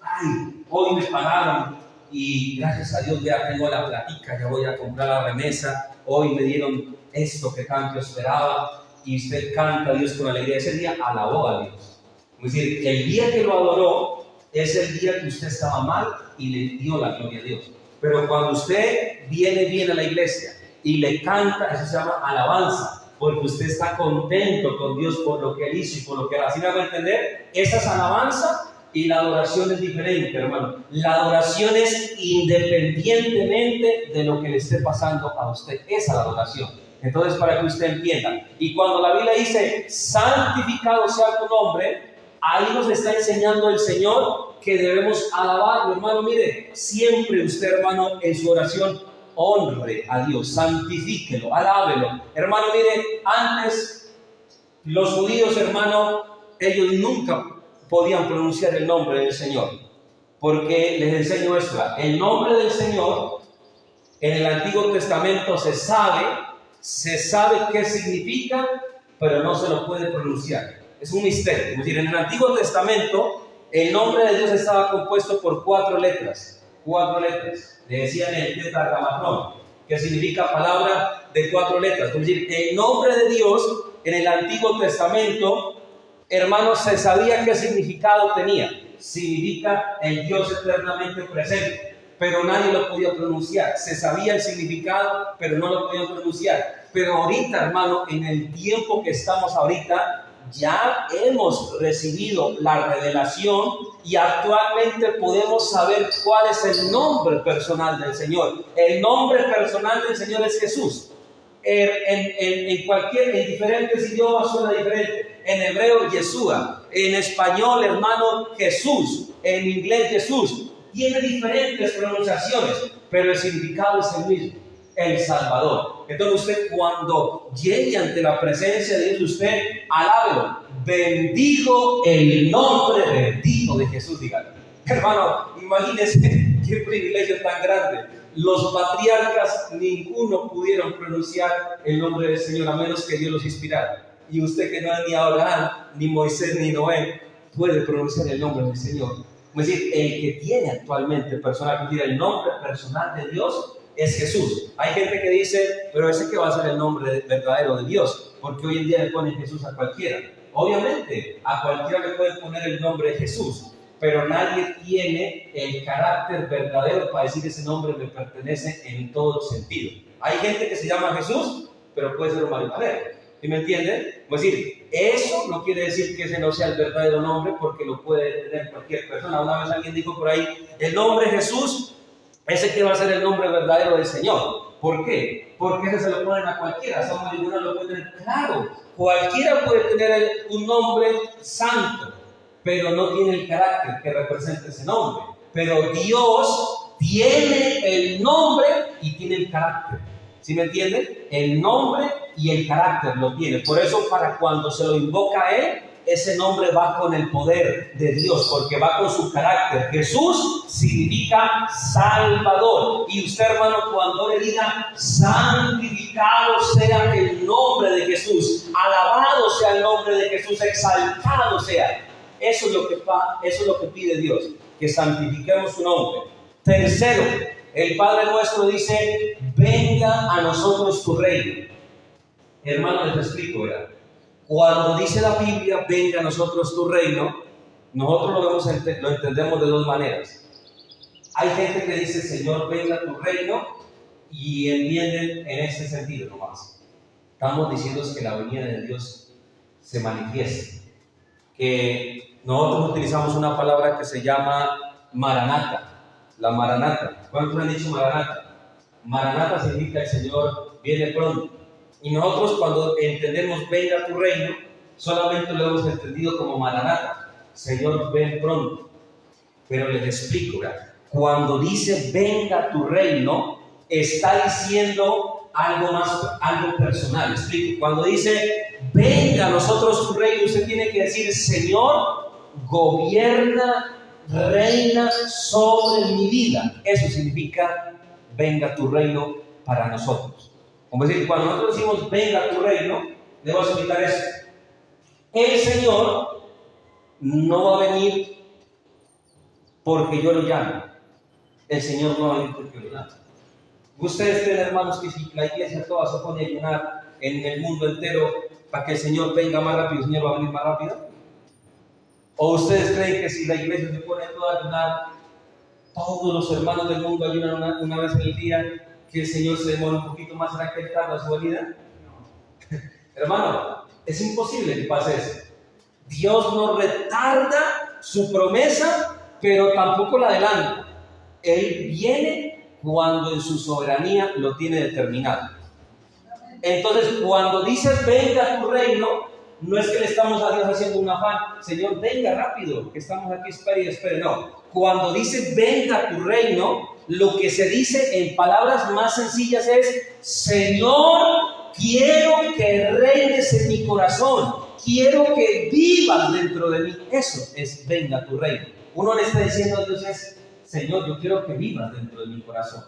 S3: ay, hoy me pagaron y gracias a Dios ya tengo la platica, ya voy a comprar la remesa, hoy me dieron esto que tanto esperaba, y usted canta a Dios con alegría. Ese día alabó a Dios. Es decir, el día que lo adoró es el día que usted estaba mal y le dio la gloria a Dios. Pero cuando usted viene bien a la iglesia y le canta, eso se llama alabanza, porque usted está contento con Dios por lo que Él hizo y por lo que Él hace. ¿Sí me va a entender? Esa es alabanza y la adoración es diferente, hermano. La adoración es independientemente de lo que le esté pasando a usted. Esa es la adoración. Entonces, para que usted entienda. Y cuando la Biblia dice, santificado sea tu nombre, ahí nos está enseñando el Señor que debemos alabarlo. Hermano, mire, siempre usted, hermano, en su oración, honre a Dios, santifíquelo, alábelo. Hermano, mire, antes los judíos, hermano, ellos nunca podían pronunciar el nombre del Señor, porque les enseño esto, el nombre del Señor en el Antiguo Testamento se sabe qué significa, pero no se lo puede pronunciar. Es un misterio. Es decir, en el Antiguo Testamento el nombre de Dios estaba compuesto por 4 letras. 4 letras. Le decían el tetragrammaton, que significa palabra de 4 letras. Es decir, el nombre de Dios en el Antiguo Testamento, hermanos, se sabía qué significado tenía. Significa el Dios eternamente presente, pero nadie lo podía pronunciar. Se sabía el significado, pero no lo podían pronunciar. Pero ahorita, hermano, en el tiempo que estamos ahorita, ya hemos recibido la revelación y actualmente podemos saber cuál es el nombre personal del Señor. El nombre personal del Señor es Jesús. En diferentes idiomas suena diferente. En hebreo, Yeshua. En español, hermano, Jesús. En inglés, Jesús. Tiene diferentes pronunciaciones, pero el significado es el mismo: el Salvador. Entonces usted, cuando llegue ante la presencia de Dios, usted alábelo. Bendigo el nombre bendito de Jesús, dígalo. Hermano, imagínese qué privilegio tan grande. Los patriarcas, ninguno pudieron pronunciar el nombre del Señor, a menos que Dios los inspirara. Y usted, que no es ni Abraham, ni Moisés, ni Noé, puede pronunciar el nombre del Señor. Es decir, el que tiene actualmente el nombre personal de Dios es Jesús. Hay gente que dice, pero ese que va a ser el nombre verdadero de Dios, porque hoy en día le ponen Jesús a cualquiera. Obviamente, a cualquiera le pueden poner el nombre de Jesús, pero nadie tiene el carácter verdadero para decir ese nombre me pertenece en todo sentido. Hay gente que se llama Jesús, pero puede ser un marihuanero. ¿Sí me entienden? Es decir, eso no quiere decir que ese no sea el verdadero nombre, porque lo puede tener cualquier persona. Una vez alguien dijo por ahí, el nombre Jesús, ese que va a ser el nombre verdadero del Señor. ¿Por qué? Porque ese se lo ponen a cualquiera. Somos ninguno lo puede tener. Claro, cualquiera puede tener un nombre santo, pero no tiene el carácter que representa ese nombre. Pero Dios tiene el nombre y tiene el carácter. ¿Sí me entienden? El nombre y el carácter lo tiene. Por eso, para cuando se lo invoca a Él, ese nombre va con el poder de Dios, porque va con su carácter. Jesús significa Salvador. Y usted, hermano, cuando le diga, santificado sea el nombre de Jesús, alabado sea el nombre de Jesús, exaltado sea. Eso es lo que pide Dios, que santifiquemos su nombre. Tercero, el Padre nuestro dice, venga a nosotros tu reino. Hermano, les explico, ¿verdad? Cuando dice la Biblia, venga a nosotros tu reino, nosotros lo entendemos de 2 maneras. Hay gente que dice, Señor, venga a tu reino, y entienden en este sentido nomás. Estamos diciendo que la venida de Dios se manifieste. Que nosotros utilizamos una palabra que se llama Maranata. La Maranata. ¿Cuántos han dicho Maranata? Maranata significa el Señor viene pronto. Y nosotros cuando entendemos venga tu reino, solamente lo hemos entendido como Maranata, Señor ven pronto. Pero les explico, ¿verdad? Cuando dice venga tu reino, está diciendo algo más, algo personal. Explico. Cuando dice venga a nosotros tu reino, usted tiene que decir Señor, gobierna, reina sobre mi vida. Eso significa venga tu reino para nosotros. Como decir, cuando nosotros decimos venga tu reino, debemos explicar eso. El Señor no va a venir porque yo lo llame. El Señor no va a venir porque yo lo llame. Ustedes creen, hermanos, que si la iglesia toda se pone a ayunar en el mundo entero para que el Señor venga más rápido, el Señor va a venir más rápido? ¿O ustedes creen que si la iglesia se pone toda a ayunar, todos los hermanos del mundo ayunan una vez en el día, que el Señor se demora un poquito más en que tarda su venida? Hermano, es imposible que pase eso. Dios no retarda su promesa, pero tampoco la adelanta. Él viene cuando en su soberanía lo tiene determinado. Entonces, cuando dices venga tu reino, no es que le estamos a Dios haciendo un afán, Señor, venga rápido, que estamos aquí, espere y espere. No, cuando dice venga tu reino, lo que se dice en palabras más sencillas es, Señor, quiero que reines en mi corazón, quiero que vivas dentro de mí. Eso es venga tu reino. Uno le está diciendo a Dios es, Señor, yo quiero que vivas dentro de mi corazón.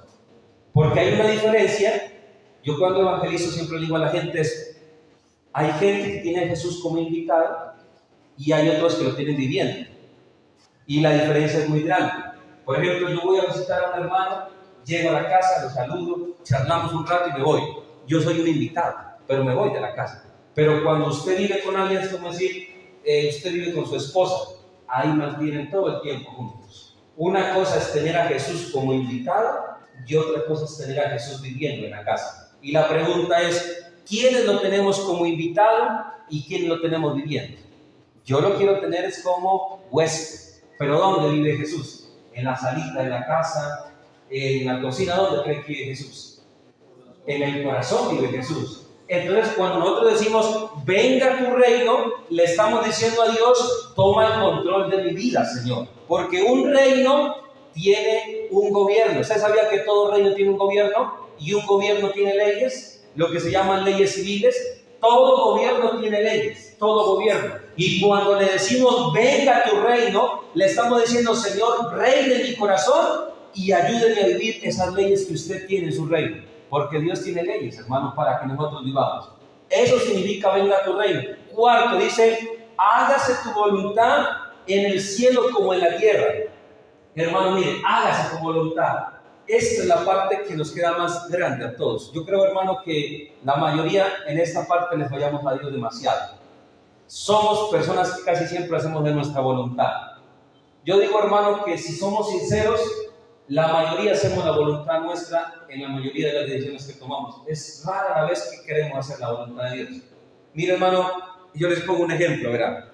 S3: Porque hay una diferencia. Yo cuando evangelizo siempre le digo a la gente es, hay gente que tiene a Jesús como invitado y hay otros que lo tienen viviendo. Y la diferencia es muy grande. Por ejemplo, yo voy a visitar a un hermano, llego a la casa, lo saludo, charlamos un rato y me voy. Yo soy un invitado, pero me voy de la casa. Pero cuando usted vive con alguien, es como decir, usted vive con su esposa, ahí mantienen todo el tiempo juntos. Una cosa es tener a Jesús como invitado y otra cosa es tener a Jesús viviendo en la casa. Y la pregunta es, ¿quiénes lo tenemos como invitado y quiénes lo tenemos viviendo? Yo lo quiero tener es como huésped. ¿Pero dónde vive Jesús? En la salita de la casa, en la cocina. ¿Dónde cree que vive Jesús? En el corazón vive Jesús. Entonces, cuando nosotros decimos, venga tu reino, le estamos diciendo a Dios, toma el control de mi vida, Señor. Porque un reino tiene un gobierno. ¿Usted sabía que todo reino tiene un gobierno? Y un gobierno tiene leyes, lo que se llaman leyes civiles. Todo gobierno tiene leyes, todo gobierno. Y cuando le decimos, venga tu reino, le estamos diciendo, Señor, reine en mi corazón y ayúdeme a vivir esas leyes que usted tiene en su reino. Porque Dios tiene leyes, hermanos, para que nosotros vivamos. Eso significa venga tu reino. Cuarto, dice, hágase tu voluntad en el cielo como en la tierra. Hermano, mire, hágase tu voluntad. Esta es la parte que nos queda más grande a todos. Yo creo, hermano, que la mayoría en esta parte les fallamos a Dios demasiado. Somos personas que casi siempre hacemos de nuestra voluntad. Yo digo, hermano, que si somos sinceros, la mayoría hacemos la voluntad nuestra en la mayoría de las decisiones que tomamos. Es rara la vez que queremos hacer la voluntad de Dios. Mira, hermano, yo les pongo un ejemplo, ¿verdad?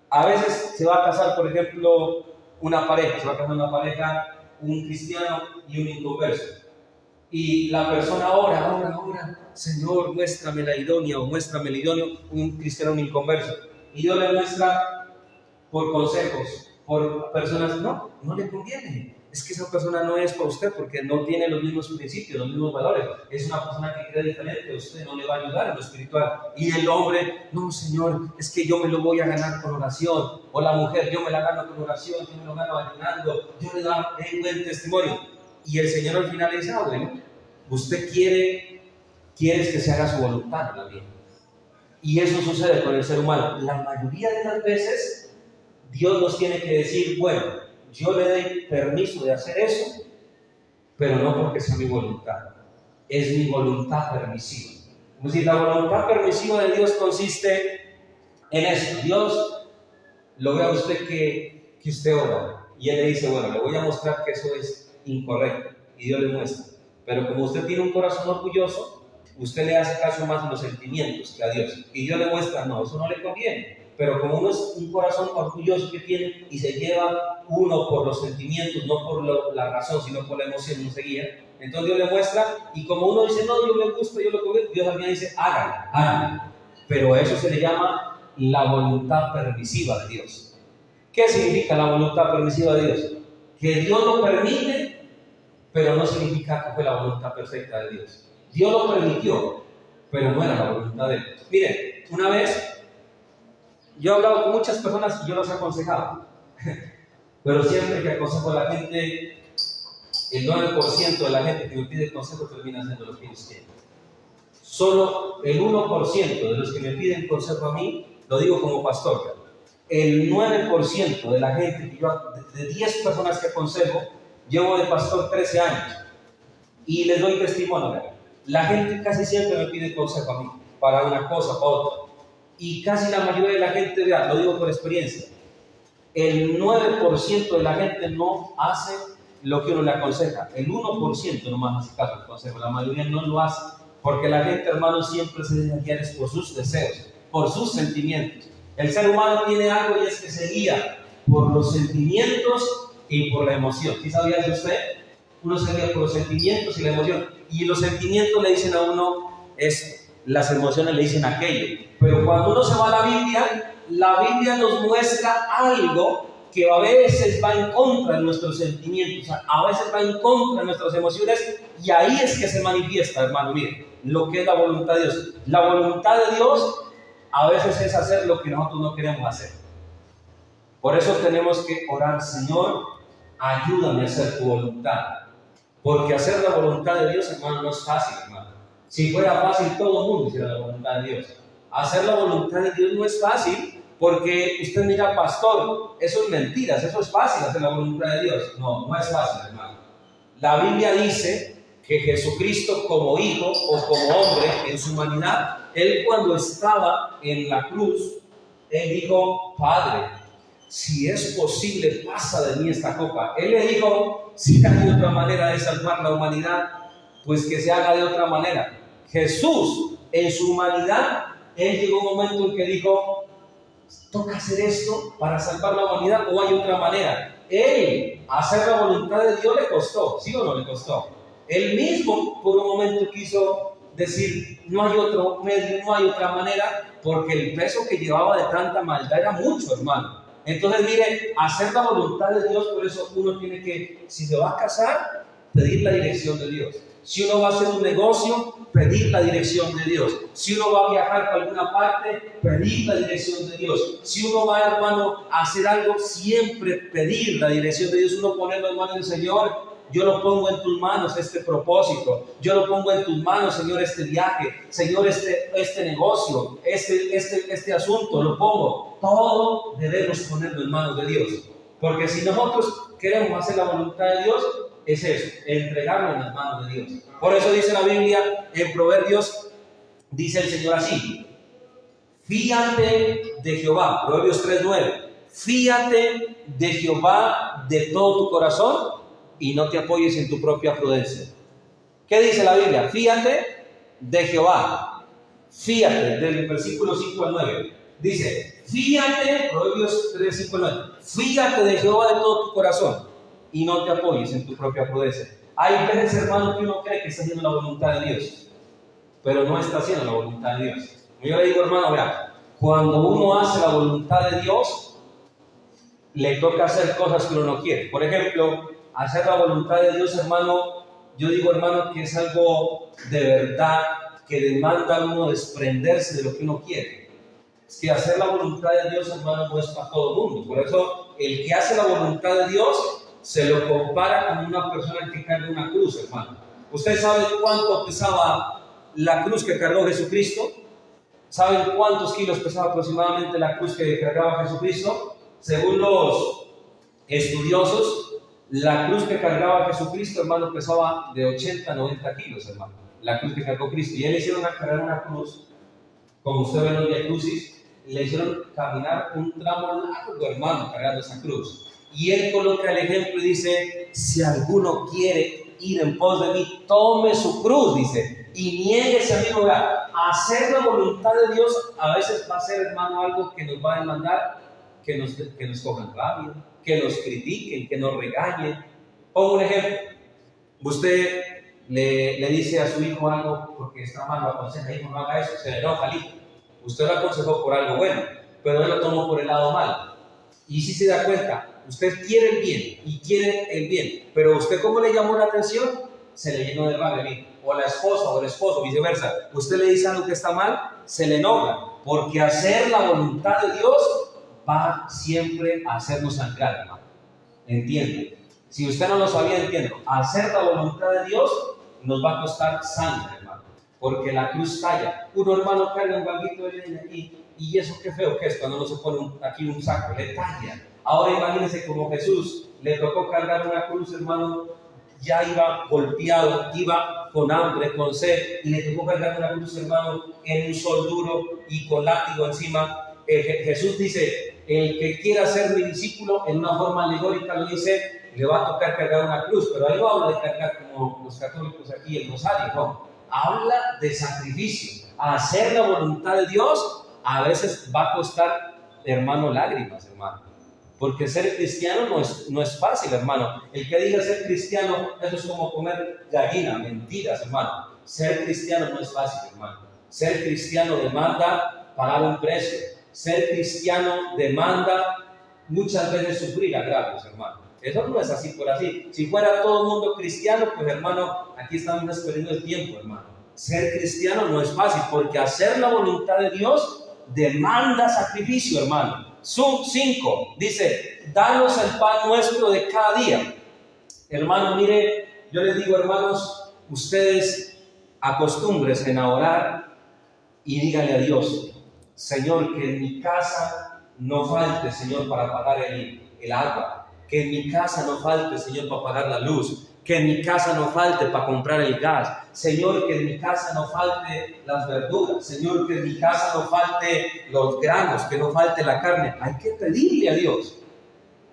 S3: A veces se va a casar, por ejemplo, una pareja, un cristiano y un inconverso. Y la persona ora, Señor, muéstrame la idónea o muéstrame el idóneo, un cristiano, un inconverso. Y Dios le muestra por consejos, por personas, no le conviene. Es que esa persona no es para usted porque no tiene los mismos principios, los mismos valores. Es una persona que cree diferente, usted no le va a ayudar en lo espiritual. Y el hombre, no, Señor, es que yo me lo voy a ganar con oración. O la mujer, yo me la gano con oración, yo me lo gano ayunando, yo le doy buen testimonio. Y el Señor al final le dice, bueno, usted quiere que se haga su voluntad en la vida. Y eso sucede con el ser humano. La mayoría de las veces, Dios nos tiene que decir, bueno, yo le doy permiso de hacer eso, pero no porque sea mi voluntad. Es mi voluntad permisiva. Es decir, la voluntad permisiva de Dios consiste en eso. Dios lo ve a usted que usted ora y Él le dice, bueno, le voy a mostrar que eso es incorrecto. Y Dios le muestra. Pero como usted tiene un corazón orgulloso, usted le hace caso más a los sentimientos que a Dios. Y Dios le muestra, no, eso no le conviene. pero como uno es un corazón orgulloso que tiene y se lleva uno por los sentimientos, no por la razón, sino por la emoción, no se guía. Entonces Dios le muestra, y como uno dice, no, yo me gusta, yo lo convierto, Dios también dice, háganlo. Pero a eso se le llama la voluntad permisiva de Dios. ¿Qué significa la voluntad permisiva de Dios? Que Dios lo permite, pero no significa que fue la voluntad perfecta de Dios. Dios lo permitió, pero no era la voluntad de Dios. Miren, una vez yo he hablado con muchas personas y yo los he aconsejado, pero siempre que aconsejo a la gente, el 9% de la gente que me pide consejo termina haciendo lo que ellos quieren. Solo el 1% de los que me piden consejo a mí, lo digo como pastor, el 9% de la gente que yo, de 10 personas que aconsejo, llevo de pastor 13 años y les doy testimonio. La gente casi siempre me pide consejo a mí para una cosa o otra. Y casi la mayoría de la gente, vea, lo digo por experiencia, el 9% de la gente no hace lo que uno le aconseja. El 1% nomás hace caso al consejo, la mayoría no lo hace. Porque la gente, hermano, siempre se deja guiar por sus deseos, por sus sentimientos. El ser humano tiene algo y es que se guía por los sentimientos y por la emoción. ¿Sí sabía eso usted? Uno se guía por los sentimientos y la emoción. Y los sentimientos le dicen a uno esto, las emociones le dicen aquello. Pero cuando uno se va a la Biblia nos muestra algo que a veces va en contra de nuestros sentimientos, a veces va en contra de nuestras emociones, y ahí es que se manifiesta, hermano, mire, lo que es la voluntad de Dios. La voluntad de Dios a veces es hacer lo que nosotros no queremos hacer. Por eso tenemos que orar, Señor, ayúdame a hacer tu voluntad. Porque hacer la voluntad de Dios, hermano, no es fácil, hermano. Si fuera fácil, todo el mundo hiciera la voluntad de Dios. Hacer la voluntad de Dios no es fácil, porque usted mira, pastor, eso es mentiras, eso es fácil hacer la voluntad de Dios. No, no es fácil, hermano. La Biblia dice que Jesucristo como hijo o como hombre en su humanidad, él cuando estaba en la cruz, él dijo, Padre, si es posible, pasa de mí esta copa. Él le dijo, si hay otra manera de salvar la humanidad, pues que se haga de otra manera. Jesús, en su humanidad, él llegó un momento en que dijo, ¿toca hacer esto para salvar la humanidad o hay otra manera? Él, hacer la voluntad de Dios le costó, ¿sí o no le costó? Él mismo, por un momento, quiso decir, no hay otro medio, no hay otra manera, porque el peso que llevaba de tanta maldad era mucho, hermano. Entonces, mire, hacer la voluntad de Dios, por eso uno tiene que, si se va a casar, pedir la dirección de Dios. Si uno va a hacer un negocio, pedir la dirección de Dios. Si uno va a viajar para alguna parte, pedir la dirección de Dios. Si uno va, hermano, a hacer algo, siempre pedir la dirección de Dios. Uno ponerlo en manos del Señor. Yo lo pongo en tus manos este propósito. Yo lo pongo en tus manos, Señor, este viaje. Señor, este negocio, este asunto, lo pongo. Todo debemos ponerlo en manos de Dios. Porque si nosotros queremos hacer la voluntad de Dios, es eso, entregarlo en las manos de Dios. Por eso dice la Biblia en Proverbios, dice el Señor así, fíate de Jehová, Proverbios 3:9, fíate de Jehová de todo tu corazón y no te apoyes en tu propia prudencia. ¿Qué dice la Biblia? Fíate de Jehová, fíate, del versículo 5 al 9, dice, fíate, Proverbios 3:5-9, fíate de Jehová de todo tu corazón y no te apoyes en tu propia prudencia. Hay veces, hermano, que uno cree que está haciendo la voluntad de Dios, pero no está haciendo la voluntad de Dios. Yo le digo, hermano, vea, cuando uno hace la voluntad de Dios, le toca hacer cosas que uno no quiere. Por ejemplo, hacer la voluntad de Dios, hermano, yo digo, hermano, que es algo de verdad que demanda a uno desprenderse de lo que uno quiere. Es que hacer la voluntad de Dios, hermano, no es para todo el mundo. Por eso, el que hace la voluntad de Dios se lo compara con una persona que carga una cruz, hermano. ¿Usted sabe cuánto pesaba la cruz que cargó Jesucristo? ¿Saben cuántos kilos pesaba aproximadamente la cruz que cargaba Jesucristo? Según los estudiosos, la cruz que cargaba Jesucristo, hermano, pesaba de 80 a 90 kilos, hermano. La cruz que cargó Cristo. Y él le hicieron cargar una cruz, como usted ve en los Via Crucis, le hicieron caminar un tramo largo, hermano, cargando esa cruz. Y él coloca el ejemplo y dice, si alguno quiere ir en pos de mí, tome su cruz, dice, y niéguese a mí. hacer la voluntad de Dios a veces va a ser, hermano, algo que nos va a demandar que nos cojan rabia, que nos critiquen, que nos regañen. Pongo un ejemplo. Usted le dice a su hijo algo porque está mal, lo aconseja, hijo, no haga eso, se le enoja al hijo. Usted lo aconsejó por algo bueno, pero él lo tomó por el lado malo. Y si se da cuenta, usted quiere el bien y quiere el bien, pero usted, ¿cómo le llamó la atención? Se le llenó de rabia. O la esposa o el esposo, viceversa. Usted le dice algo que está mal, se le enoja, porque hacer la voluntad de Dios va siempre a hacernos sangrar, hermano. ¿Entiende? Si usted no lo sabía, entiendo. Hacer la voluntad de Dios nos va a costar sangre, hermano, porque la cruz talla. Uno, hermano, carga un banquito de leña aquí, y eso qué feo que es cuando uno se pone aquí un saco, le talla. Ahora imagínense como Jesús le tocó cargar una cruz, hermano, ya iba golpeado, iba con hambre, con sed, y le tocó cargar una cruz, hermano, en un sol duro y con látigo encima. Jesús dice, el que quiera ser mi discípulo, en una forma alegórica lo dice, le va a tocar cargar una cruz, pero ahí no habla de cargar como los católicos aquí el rosario, no, habla de sacrificio. Hacer la voluntad de Dios a veces va a costar, hermano, lágrimas, hermano, porque ser cristiano no es fácil, hermano. El que diga ser cristiano, eso es como comer gallina, mentiras, hermano. Ser cristiano no es fácil, hermano. Ser cristiano demanda pagar un precio. Ser cristiano demanda muchas veces sufrir agravios, hermano. Eso no es así por así. Si fuera todo el mundo cristiano, pues hermano, aquí estamos perdiendo el tiempo, hermano. Ser cristiano no es fácil, porque hacer la voluntad de Dios demanda sacrificio, hermano. Sub 5 dice, danos el pan nuestro de cada día. Hermano, mire, yo les digo, hermanos, ustedes acostúmbrense a orar y díganle a Dios, Señor, que en mi casa no falte, Señor, para pagar el agua, que en mi casa no falte, Señor, para pagar la luz, que en mi casa no falte para comprar el gas, Señor, que en mi casa no falte las verduras, Señor, que en mi casa no falte los granos, que no falte la carne. Hay que pedirle a Dios.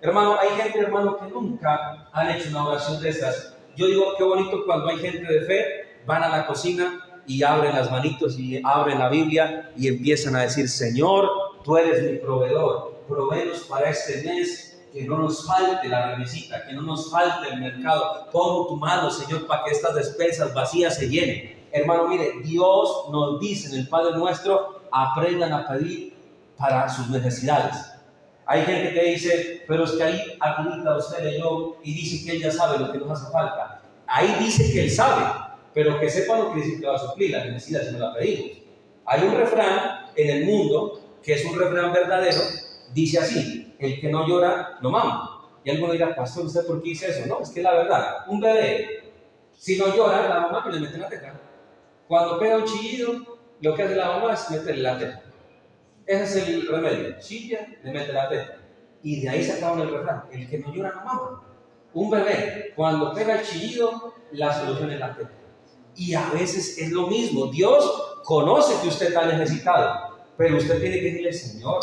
S3: Hermano, hay gente, hermano, que nunca han hecho una oración de estas. Yo digo, qué bonito cuando hay gente de fe, van a la cocina y abren las manitos y abren la Biblia y empiezan a decir, Señor, tú eres mi proveedor, provéenos para este mes, que no nos falte la remesita, que no nos falte el mercado. Pon tu mano, Señor, para que estas despensas vacías se llenen. Hermano, mire, Dios nos dice en el Padre Nuestro, aprendan a pedir para sus necesidades. Hay gente que dice, pero es que ahí ahorita usted leyó y dice que Él ya sabe lo que nos hace falta. Ahí dice que Él sabe, pero que sepa lo que dice que va a suplir la necesidad si no la pedimos. Hay un refrán en el mundo, que es un refrán verdadero, dice así, el que no llora, no mama. Y alguno dirá, pastor, ¿usted por qué dice eso? No, es que es la verdad. Un bebé, si no llora, la mamá le mete la teta. Cuando pega un chillido, lo que hace la mamá es meterle la teta. Ese es el remedio. Chilla, le mete la teta. Y de ahí se acaba el refrán. El que no llora, no mama. Un bebé, cuando pega el chillido, la solución es la teta. Y a veces es lo mismo. Dios conoce que usted está necesitado, pero usted tiene que decirle, Señor,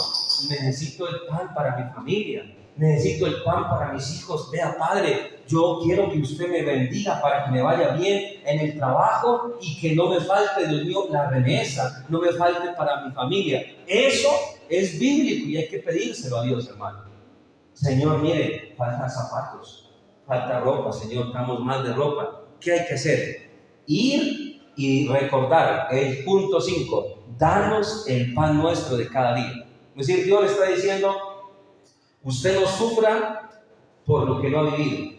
S3: necesito el pan para mi familia, necesito el pan para mis hijos. Vea, Padre, yo quiero que usted me bendiga para que me vaya bien en el trabajo y que no me falte, Dios mío, la remesa, no me falte para mi familia. Eso es bíblico y hay que pedírselo a Dios, hermano. Señor, mire, faltan zapatos, falta ropa, Señor, estamos mal de ropa. ¿Qué hay que hacer? Ir y recordar el punto 5, danos el pan nuestro de cada día. Es decir, Dios le está diciendo, usted no sufra por lo que no ha vivido,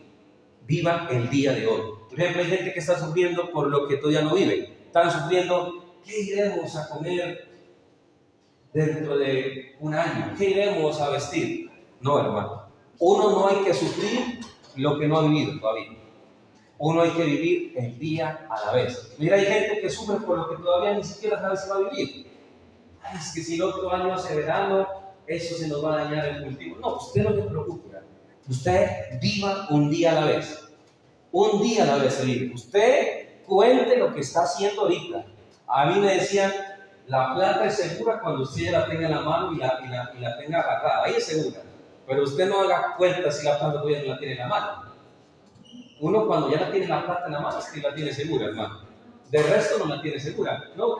S3: viva el día de hoy. Por ejemplo, hay gente que está sufriendo por lo que todavía no vive. Están sufriendo, ¿qué iremos a comer dentro de un año? ¿Qué iremos a vestir? No, hermano. Uno no hay que sufrir lo que no ha vivido todavía. Uno hay que vivir el día a la vez. Mira, hay gente que sufre por lo que todavía ni siquiera sabe si va a vivir. Ay, es que si el otro año hace verano, eso se nos va a dañar el cultivo. No, usted no se preocupe. Usted viva un día a la vez. Un día a la vez se vive. Usted cuente lo que está haciendo ahorita. A mí me decían, la plata es segura cuando usted ya la tenga en la mano y la tenga agarrada. Ahí es segura. Pero usted no haga cuenta si la plata todavía no la tiene en la mano. Uno cuando ya la tiene la plata en la mano es que la tiene segura, hermano. De resto no la tiene segura. No,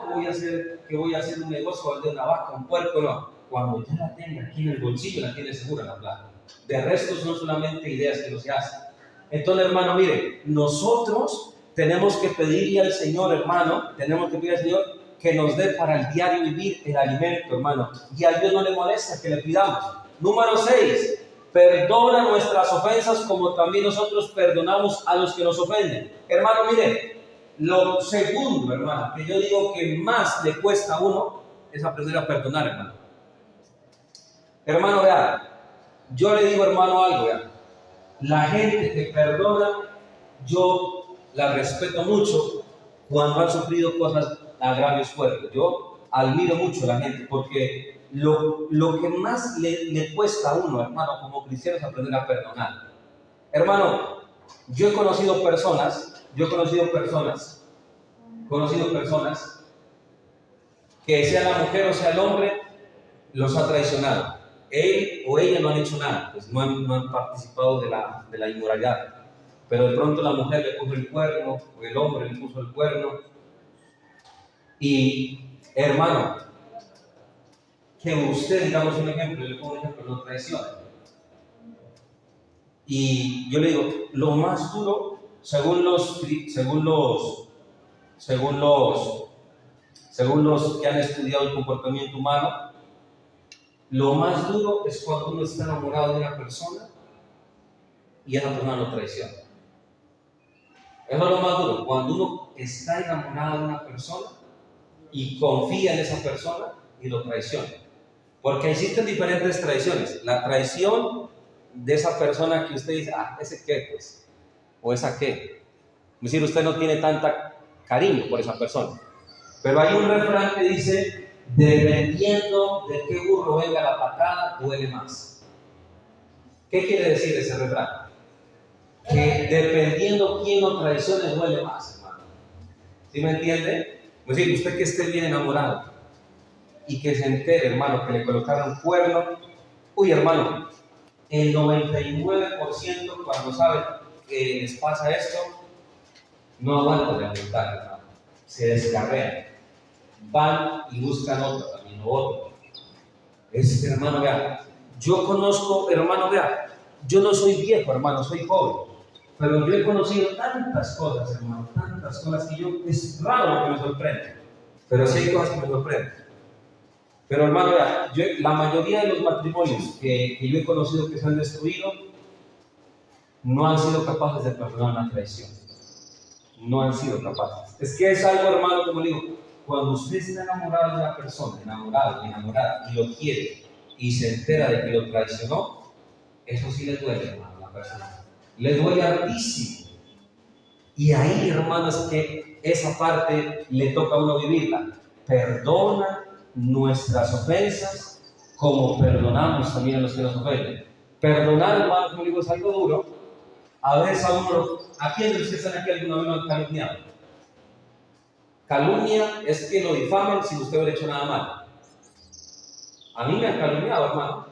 S3: que voy a hacer un negocio de una vaca, un puerco, no. Cuando ya la tenga aquí en el bolsillo, la tiene segura la plata. De resto son solamente ideas que no se hacen. Entonces, hermano, mire, nosotros tenemos que pedirle al Señor, hermano, tenemos que pedirle al Señor que nos dé para el diario vivir el alimento, hermano. Y a Dios no le molesta que le pidamos. Número 6, perdona nuestras ofensas como también nosotros perdonamos a los que nos ofenden. Hermano, mire, lo segundo, hermano, que yo digo que más le cuesta a uno es aprender a perdonar, hermano. Hermano, vea, yo le digo, hermano, algo, vea. La gente que perdona, yo la respeto mucho cuando han sufrido cosas, agravios fuertes. Yo admiro mucho a la gente porque lo que más le cuesta a uno, hermano, como cristiano es aprender a perdonar. Hermano, yo he conocido personas que sea la mujer o sea el hombre, los ha traicionado. Él o ella no han hecho nada, pues no han participado de la inmoralidad. Pero de pronto la mujer le puso el cuerno, o el hombre le puso el cuerno. Y, hermano, que usted, digamos un ejemplo, le pongo un ejemplo, no traiciona. Y yo le digo, lo más duro, según los que han estudiado el comportamiento humano, lo más duro es cuando uno está enamorado de una persona y esa persona lo traiciona. Eso es lo más duro, cuando uno está enamorado de una persona y confía en esa persona y lo traiciona. Porque existen diferentes traiciones. La traición de esa persona que usted dice, ¿ese qué pues? O esa qué. Es decir, usted no tiene tanta cariño por esa persona. Pero hay un refrán que dice, dependiendo de qué burro venga la patada, duele más. ¿Qué quiere decir ese refrán? Que dependiendo quién lo traicione, duele más, hermano. ¿Sí me entiende? Es decir, usted que esté bien enamorado y que se entere, hermano, que le colocaron cuerno, uy, hermano, el 99% cuando sabe que les pasa esto, no aguantan de aguantar, hermano. Se descarrean. Van y buscan otro camino, otro. Hermano, vea, yo conozco, hermano, vea, yo no soy viejo, hermano, soy joven. Pero yo he conocido tantas cosas, hermano, tantas cosas que es raro lo que me sorprende. Pero sí hay cosas que me sorprenden. Pero hermano, vea, la mayoría de los matrimonios que yo he conocido que se han destruido no han sido capaces de perdonar una traición. No han sido capaces. Es que es algo, hermano, como digo, cuando usted está enamorado de una persona, enamorada, y lo quiere, y se entera de que lo traicionó, eso sí le duele, hermano, a la persona. Le duele hartísimo. Y ahí, hermanos, que esa parte le toca a uno vivirla. Perdona nuestras ofensas como perdonamos también a los que nos ofenden. Perdonar, hermano, como digo, es algo duro. A veces ¿a quién de ustedes están aquí alguna vez lo han calumniado? Calumnia es que lo difamen sin usted haber hecho nada malo. A mí me han calumniado, hermano.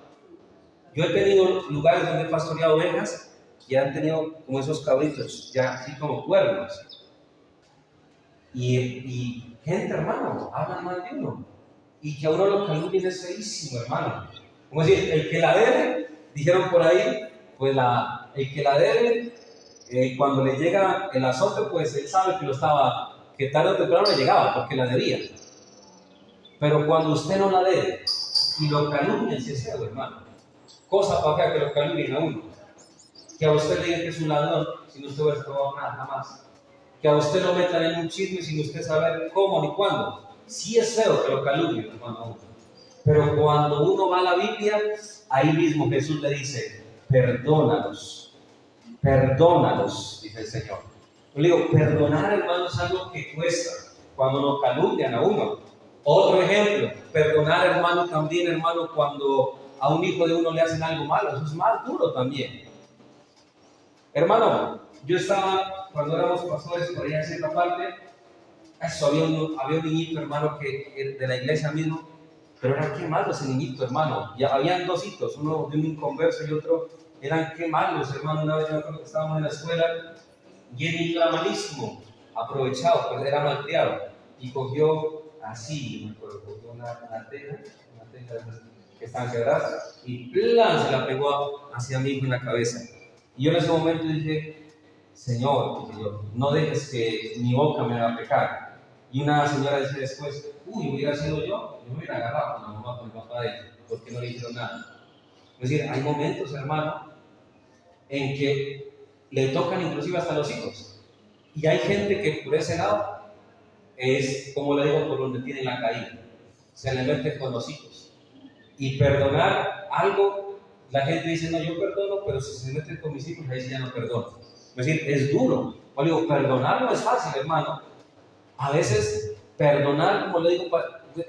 S3: Yo he tenido lugares donde he pastoreado ovejas y han tenido como esos cabritos, ya así como cuernos. Y gente, hermano, hablan mal de uno. Y que a uno lo calumnien es feísimo, hermano. Como decir, el que la debe, dijeron por ahí, pues el que la debe, cuando le llega el azote, pues él sabe que tarde o temprano le llegaba, porque la debía. Pero cuando usted no la debe y lo calumnian, si es feo, hermano. Cosa para acá que lo calumnien a uno. Que a usted le digan que es un ladrón sin usted haber robado nada, jamás. Que a usted lo metan en un chisme sin usted saber cómo ni cuándo. Sí es feo que lo calumnien, hermano. Pero cuando uno va a la Biblia, ahí mismo Jesús le dice, perdónalos, dice el Señor. Yo le digo, perdonar, hermano, es algo que cuesta cuando nos calumnian a uno. Otro ejemplo, perdonar, hermano, también, hermano, cuando a un hijo de uno le hacen algo malo, eso es más duro también. Hermano, yo estaba, cuando éramos pastores por allá en cierta parte, había un niñito, hermano, que de la iglesia mismo, pero eran qué malos ese niñito, hermano. Ya habían dos hijitos, uno de un inconverso y otro, eran qué malos, hermano. Una vez yo me acuerdo que estábamos en la escuela y el niño era malísimo.
S2: aprovechado, pues era malcriado, y cogió así, me acuerdo, cogió una teja de esas que están quebradas, y ¡plan! Se la pegó hacia mí en la cabeza. Y yo en ese momento dije, Señor, dije yo, no dejes que mi boca me haga pecar. Y una señora dice después, uy, hubiera sido yo me hubiera agarrado con la mamá, con el papá de ella, porque no le hicieron nada. Es decir, hay momentos, hermano, en que le tocan inclusive hasta los hijos. Y hay gente que por ese lado es, como le digo, por donde tiene la caída. Se le mete con los hijos. Y perdonar algo, la gente dice, no, yo perdono, pero si se mete con mis hijos, ahí sí ya no perdono. Es decir, es duro. O digo, perdonar no es fácil, hermano. A veces, perdonar, como le digo,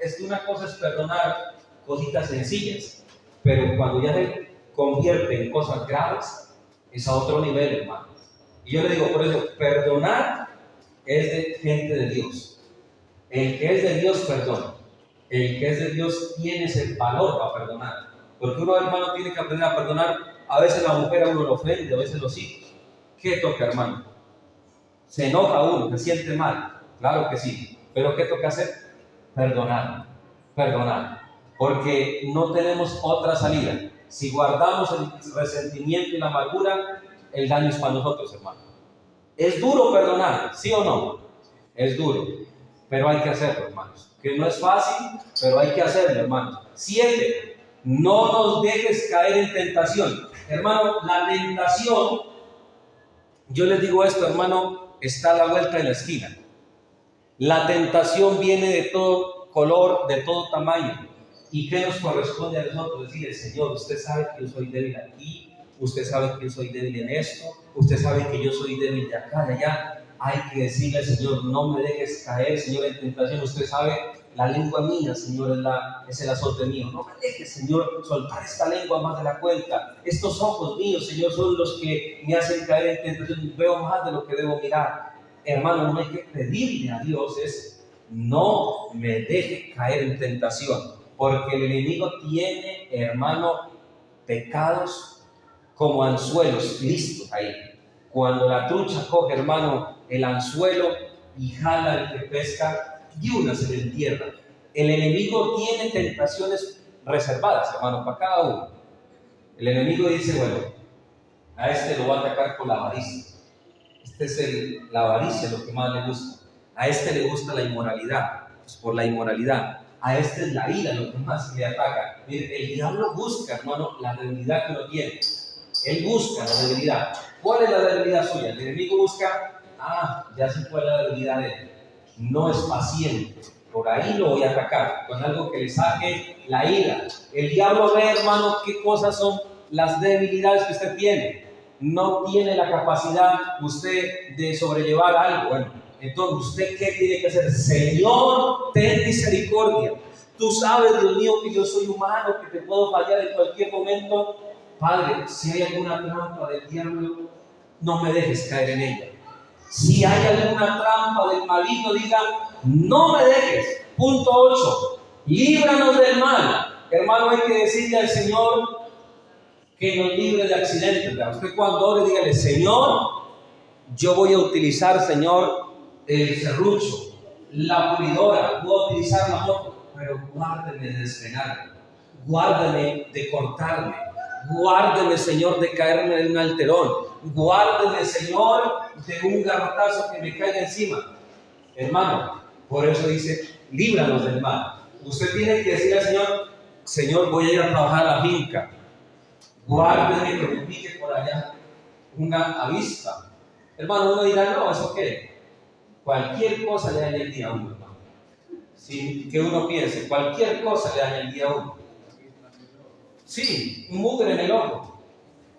S2: es que una cosa es perdonar cositas sencillas, pero cuando ya se convierte en cosas graves, es a otro nivel, hermano. Y yo le digo, por eso, perdonar es de gente de Dios. El que es de Dios, perdona. El que es de Dios tiene ese valor para perdonar. Porque uno, hermano, tiene que aprender a perdonar. A veces la mujer a uno lo ofende, a veces los hijos. ¿Qué toca, hermano? Se enoja uno, se siente mal. Claro que sí. Pero ¿qué toca hacer? Perdonar. Perdonar. Porque no tenemos otra salida. Si guardamos el resentimiento y la amargura, el daño es para nosotros, hermano. ¿Es duro perdonar? ¿Sí o no? Es duro. Pero hay que hacerlo, hermanos. Que no es fácil, pero hay que hacerlo, hermanos. 7. No nos dejes caer en tentación. Hermano, la tentación, yo les digo esto, hermano, está a la vuelta de la esquina. La tentación viene de todo color, de todo tamaño. ¿Y qué nos corresponde a nosotros? Decirle, Señor, usted sabe que yo soy débil aquí, usted sabe que yo soy débil en esto, usted sabe que yo soy débil de acá, de allá. Hay que decirle, Señor, no me dejes caer, Señor, en tentación. Usted sabe, la lengua mía, Señor, es el azote mío. No me dejes, Señor, soltar esta lengua más de la cuenta. Estos ojos míos, Señor, son los que me hacen caer en tentación. Veo más de lo que debo mirar. Hermano, no hay que pedirle a Dios, es no me deje caer en tentación. Porque el enemigo tiene, hermano, pecados como anzuelos listos ahí. Cuando la trucha coge, hermano, el anzuelo y jala el que pesca, y una se le entierra. El enemigo tiene tentaciones reservadas, hermano, para cada uno. El enemigo dice, bueno, a este lo va a atacar con la avaricia. Este es la avaricia, lo que más le gusta. A este le gusta la inmoralidad, pues por la inmoralidad. A este es la ira, lo que más le ataca. Mire, el diablo busca, hermano, la debilidad que uno tiene. Él busca la debilidad. ¿Cuál es la debilidad suya? El enemigo busca, ya se fue la debilidad de él. No es paciente. Por ahí lo voy a atacar, con algo que le saque la ira. El diablo ve, hermano, qué cosas son las debilidades que usted tiene. No tiene la capacidad usted de sobrellevar algo. Bueno, entonces, ¿usted qué tiene que hacer? Señor, ten misericordia. Tú sabes, Dios mío, que yo soy humano, que te puedo fallar en cualquier momento. Padre, si hay alguna trampa del diablo, no me dejes caer en ella. Si hay alguna trampa del maligno, diga, no me dejes. Punto 8. Líbranos del mal. Hermano, hay que decirle al Señor que nos libre de accidentes. Usted cuando ore, dígale, Señor, yo voy a utilizar, Señor, el serrucho, la pulidora, voy a utilizar la moto, pero guárdeme de desfrenarme, guárdeme de cortarme, guárdeme, Señor, de caerme en un alterón, guárdeme, Señor, de un garrotazo que me caiga encima. Hermano, por eso dice, líbranos del mal. Usted tiene que decir al Señor, Señor, voy a ir a trabajar a la finca, guárdeme que me pique por allá una avispa. Hermano, uno dirá, no, ¿eso qué? Cualquier cosa le daña el día a uno, hermano. Sí, que uno piense, cualquier cosa le daña el día a uno. Sí, un mugre en el ojo.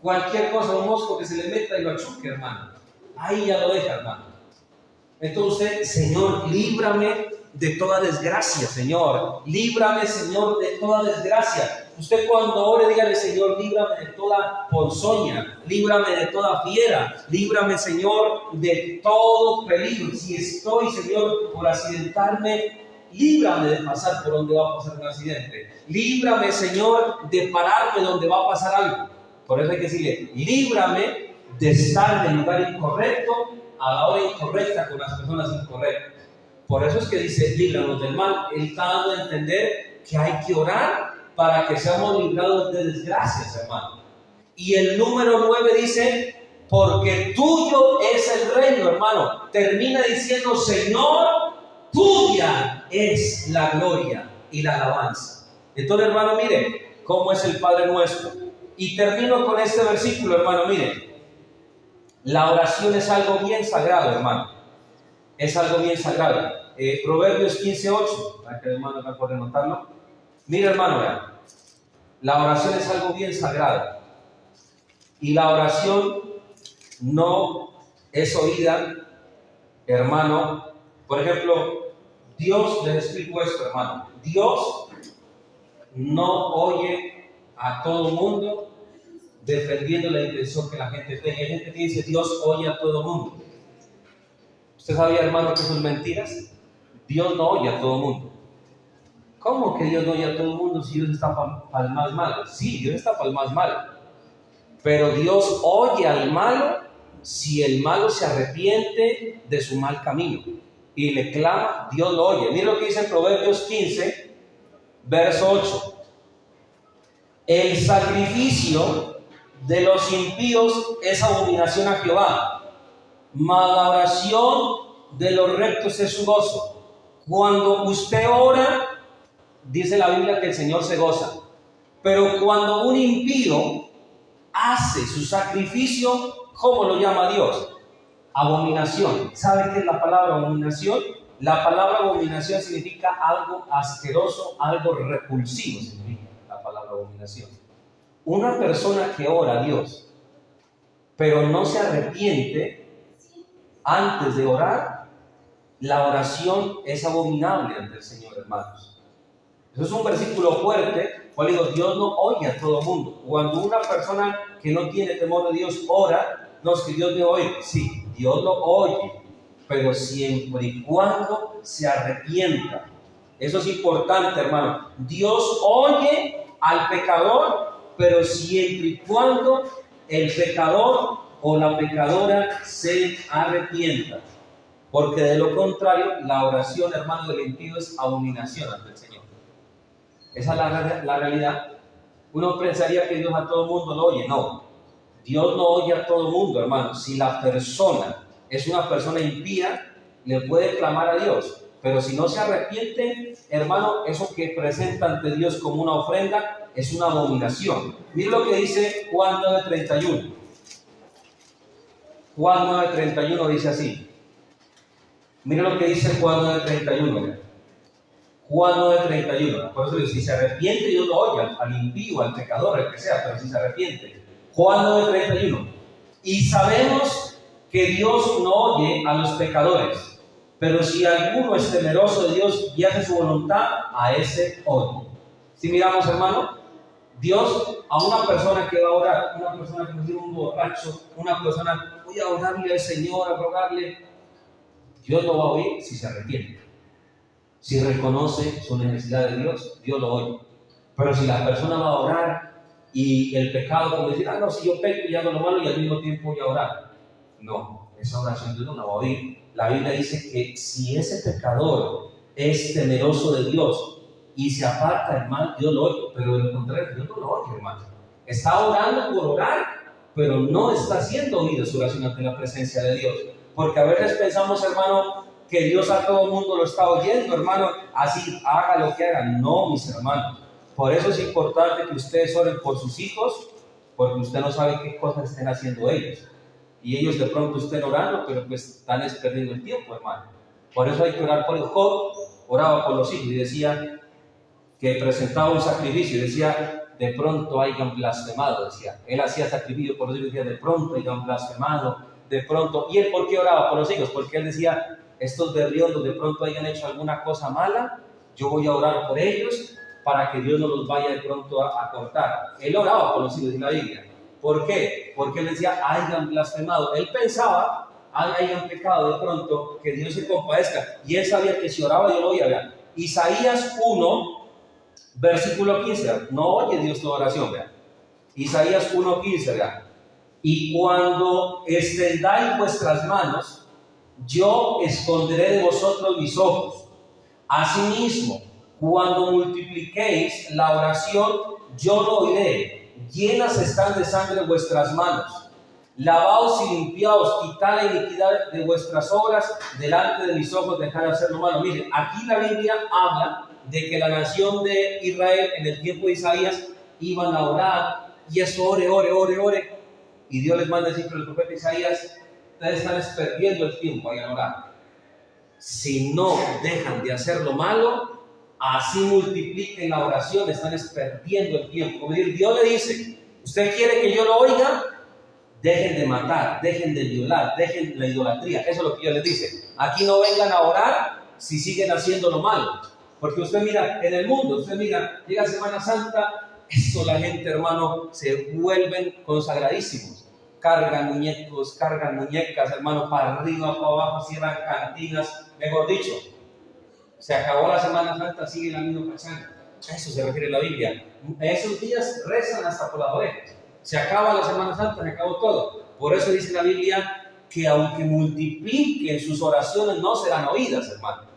S2: Cualquier cosa, un mosco que se le meta y lo achuque, hermano. Ahí ya lo deja, hermano. Entonces, Señor, líbrame de toda desgracia, Señor. Líbrame, Señor, de toda desgracia. Usted cuando ore, dígale, Señor, líbrame de toda ponzoña, líbrame de toda fiera, líbrame, Señor, de todo peligro. Si estoy, Señor, por accidentarme, líbrame de pasar por donde va a pasar un accidente. Líbrame, Señor, de pararme donde va a pasar algo. Por eso hay que decirle, líbrame de estar en el lugar incorrecto
S3: a la hora incorrecta con las personas incorrectas. Por eso es que dice, líbranos del mal. Él está dando a entender que hay que orar para que seamos librados de desgracias, hermano. Y el número 9 dice, porque tuyo es el reino, hermano. Termina diciendo, Señor, tuya es la gloria y la alabanza. Entonces, hermano, mire cómo es el Padre nuestro. Y termino con este versículo, hermano, mire. La oración es algo bien sagrado, hermano. Es algo bien sagrado. Proverbios 15:8. Para que el hermano me pueda notarlo. Mira, hermano, vean. La oración es algo bien sagrado. Y la oración no es oída, hermano. Por ejemplo, Dios, les explico esto, hermano. Dios no oye a todo el mundo defendiendo la intención que la gente tenga. Hay gente que dice, Dios oye a todo el mundo. ¿Usted sabía, hermano, que son mentiras? Dios no oye a todo el mundo. ¿Cómo que Dios no oye a todo el mundo si Dios está para el más malo? Sí, Dios está para el más malo. Pero Dios oye al malo si el malo se arrepiente de su mal camino y le clama, Dios lo oye. Mira lo que dice en Proverbios 15, verso 8. El sacrificio de los impíos es abominación a Jehová, mas la oración de los rectos es su gozo. Cuando usted ora, dice la Biblia que el Señor se goza. Pero cuando un impío hace su sacrificio, ¿cómo lo llama Dios? Abominación. ¿Sabe qué es la palabra abominación? La palabra abominación significa algo asqueroso, algo repulsivo, significa la palabra abominación. Una persona que ora a Dios, pero no se arrepiente antes de orar, la oración es abominable ante el Señor, hermanos. Eso es un versículo fuerte. Pues digo, Dios no oye a todo el mundo. Cuando una persona que no tiene temor de Dios ora, no es que Dios me oye. Sí, Dios lo oye, pero siempre y cuando se arrepienta. Eso es importante, hermano. Dios oye al pecador, pero siempre y cuando el pecador o la pecadora se arrepienta. Porque de lo contrario, la oración, hermano, del impío es abominación ante el Señor. Esa es la realidad. Uno pensaría que Dios a todo el mundo lo oye. No, Dios no oye a todo el mundo, hermano. Si la persona es una persona impía, le puede clamar a Dios. Pero si no se arrepiente, hermano, eso que presenta ante Dios como una ofrenda es una abominación. Mira lo que dice Juan 9:31. Juan 9:31 dice así. Mira lo que dice Juan 9:31. Juan 9:31. Por eso dice, si se arrepiente, Dios lo oye, al impío, al pecador, al que sea, pero si se arrepiente. Juan 9:31. Y sabemos que Dios no oye a los pecadores, pero si alguno es temeroso de Dios y hace su voluntad, a ese oye. Si miramos, hermano, Dios a una persona que va a orar, una persona que nos dice un borracho, una persona, voy a orarle al Señor, a rogarle, Dios lo va a oír si se arrepiente. Si reconoce su necesidad de Dios, Dios lo oye. Pero si la persona va a orar y el pecado, como decir, no, si yo peco y hago lo malo y al mismo tiempo voy a orar. No, esa oración Dios no la va a oír. La Biblia dice que si ese pecador es temeroso de Dios y se aparta del mal, Dios lo oye. Pero de lo contrario, Dios no lo oye, hermano. Está orando por orar, pero no está siendo oída su oración ante la presencia de Dios. Porque a veces pensamos, hermano, que Dios a todo el mundo lo está oyendo, hermano, así haga lo que haga. No, mis hermanos. Por eso es importante que ustedes oren por sus hijos, porque usted no sabe qué cosas estén haciendo ellos. Y ellos de pronto estén orando, pero pues están perdiendo el tiempo, hermano. Por eso hay que orar por el Job. Oraba por los hijos y decía que presentaba un sacrificio y decía, de pronto hayan blasfemado, decía. Él hacía sacrificio por los hijos y decía, de pronto hayan blasfemado, de pronto. ¿Y él por qué oraba por los hijos? Porque él decía, estos berriondos de pronto hayan hecho alguna cosa mala, yo voy a orar por ellos para que Dios no los vaya de pronto a cortar. Él oraba por los hijos de la Biblia. ¿Por qué? Porque él decía, hayan blasfemado. Él pensaba, hayan pecado de pronto, que Dios se compadezca. Y él sabía que si oraba, Dios lo oía. Vean. Isaías 1, versículo 15. Vean. No oye Dios tu oración. Vean. Isaías 1:15. Vean. Y cuando extendáis vuestras manos, yo esconderé de vosotros mis ojos. Asimismo, cuando multipliquéis la oración, yo lo oiré. Llenas están de sangre vuestras manos. Lavaos y limpiaos, quitad la iniquidad de vuestras obras, delante de mis ojos dejad de hacer lo malo. Miren, aquí la Biblia habla de que la nación de Israel en el tiempo de Isaías iban a orar, y eso ore, y Dios les manda decir por el profeta Isaías: ustedes están perdiendo el tiempo ahí a orar. Si no dejan de hacer lo malo, así multipliquen la oración, están perdiendo el tiempo. Como Dios le dice: usted quiere que yo lo oiga, dejen de matar, dejen de violar, dejen la idolatría. Eso es lo que Dios les dice. Aquí no vengan a orar si siguen haciendo lo malo. Porque usted mira, en el mundo, usted mira, llega Semana Santa, eso la gente, hermano, se vuelven consagradísimos. Cargan muñecos, cargan muñecas, hermano, para arriba, para abajo, cierran cantinas. Mejor dicho, se acabó la Semana Santa, sigue la misma pachanga. A eso se refiere la Biblia. Esos días rezan hasta por las orejas. Se acaba la Semana Santa, se acabó todo. Por eso dice la Biblia que aunque multipliquen sus oraciones, no serán oídas, hermano.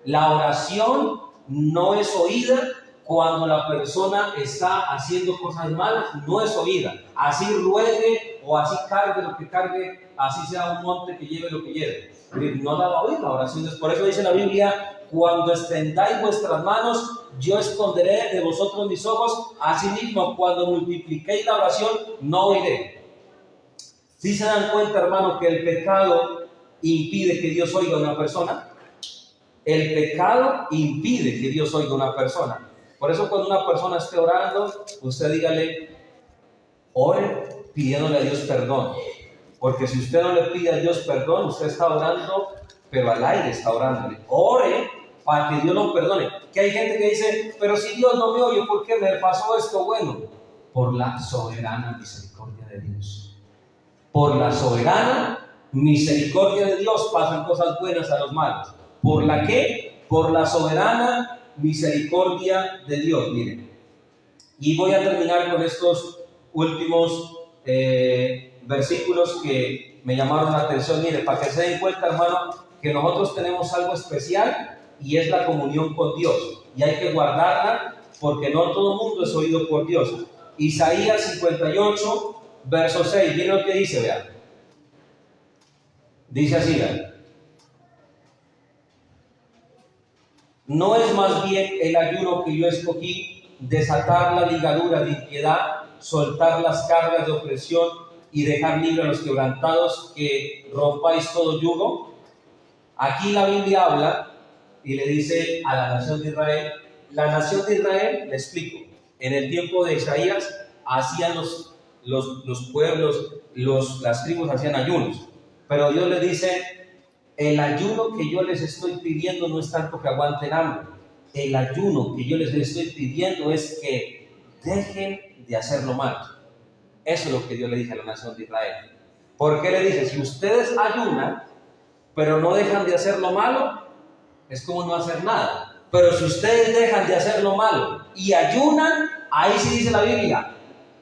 S3: La oración no es oída cuando la persona está haciendo cosas malas, no es oída. Así ruegue o así cargue lo que cargue, así sea un monte que lleve lo que lleve. No la va a oír la oración. Por eso dice la Biblia: cuando extendáis vuestras manos, yo esconderé de vosotros mis ojos. Asimismo, cuando multipliquéis la oración, no oiré. ¿Sí se dan cuenta, hermano, que el pecado impide que Dios oiga a una persona? El pecado impide que Dios oiga a una persona. Por eso cuando una persona esté orando, usted dígale: ore pidiéndole a Dios perdón. Porque si usted no le pide a Dios perdón, usted está orando, pero al aire está orándole. Ore para que Dios lo perdone. Que hay gente que dice: pero si Dios no me oye, ¿por qué me pasó esto? Bueno, por la soberana misericordia de Dios. Por la soberana misericordia de Dios pasan cosas buenas a los malos. ¿Por la qué? Por la soberana misericordia de Dios. Miren, y voy a terminar con estos últimos versículos que me llamaron la atención. Miren, para que se den cuenta, hermano, que nosotros tenemos algo especial, y es la comunión con Dios, y hay que guardarla porque no todo el mundo es oído por Dios. Isaías 58, verso 6, miren lo que dice, vean. Dice así, vean: no es más bien el ayuno que yo escogí, desatar la ligadura de impiedad, soltar las cargas de opresión y dejar libre a los quebrantados, que rompáis todo yugo. Aquí la Biblia habla y le dice a la nación de Israel. La nación de Israel, le explico, en el tiempo de Isaías hacían los pueblos, las tribus hacían ayunos, pero Dios les dice: el ayuno que yo les estoy pidiendo no es tanto que aguanten hambre, el ayuno que yo les estoy pidiendo es que dejen de hacer lo malo. Eso es lo que Dios le dice a la nación de Israel. ¿Por qué le dice? Si ustedes ayunan, pero no dejan de hacer lo malo, es como no hacer nada. Pero si ustedes dejan de hacer lo malo y ayunan, ahí sí dice la Biblia: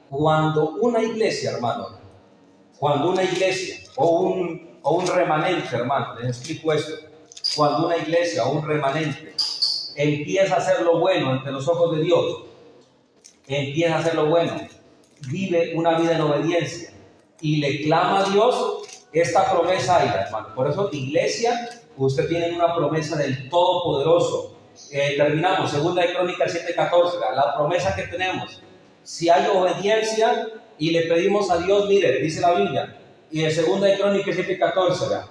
S3: cuando una iglesia, hermano, cuando una iglesia o un remanente, hermano, les explico esto. Cuando una iglesia o un remanente empieza a hacer lo bueno ante los ojos de Dios, empieza a hacer lo bueno, vive una vida en obediencia y le clama a Dios, esta promesa hay, hermano. Por eso, iglesia, usted tiene una promesa del Todopoderoso. Terminamos, 2 Crónicas 7:14, la promesa que tenemos. Si hay obediencia y le pedimos a Dios, mire, dice la Biblia, y en 2 Crónicas 7:14,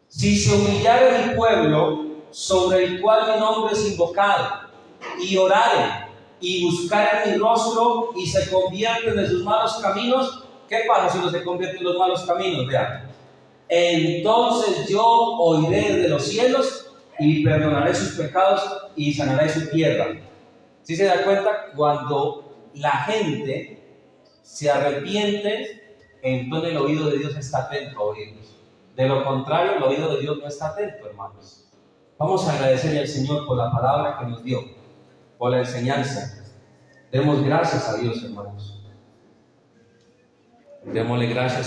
S3: si se humillare mi pueblo, sobre el cual mi nombre es invocado, y oraren, y buscaren mi rostro, y se convierten de sus malos caminos. ¿Qué pasa si no se convierten en los malos caminos? Vean. Entonces yo oiré desde los cielos, y perdonaré sus pecados, y sanaré su tierra. ¿Sí se da cuenta? Cuando la gente se arrepiente, entonces el oído de Dios está atento a oírnos. De lo contrario, el oído de Dios no está atento, hermanos. Vamos a agradecerle al Señor por la palabra que nos dio, por la enseñanza. Demos gracias a Dios, hermanos. Démosle gracias.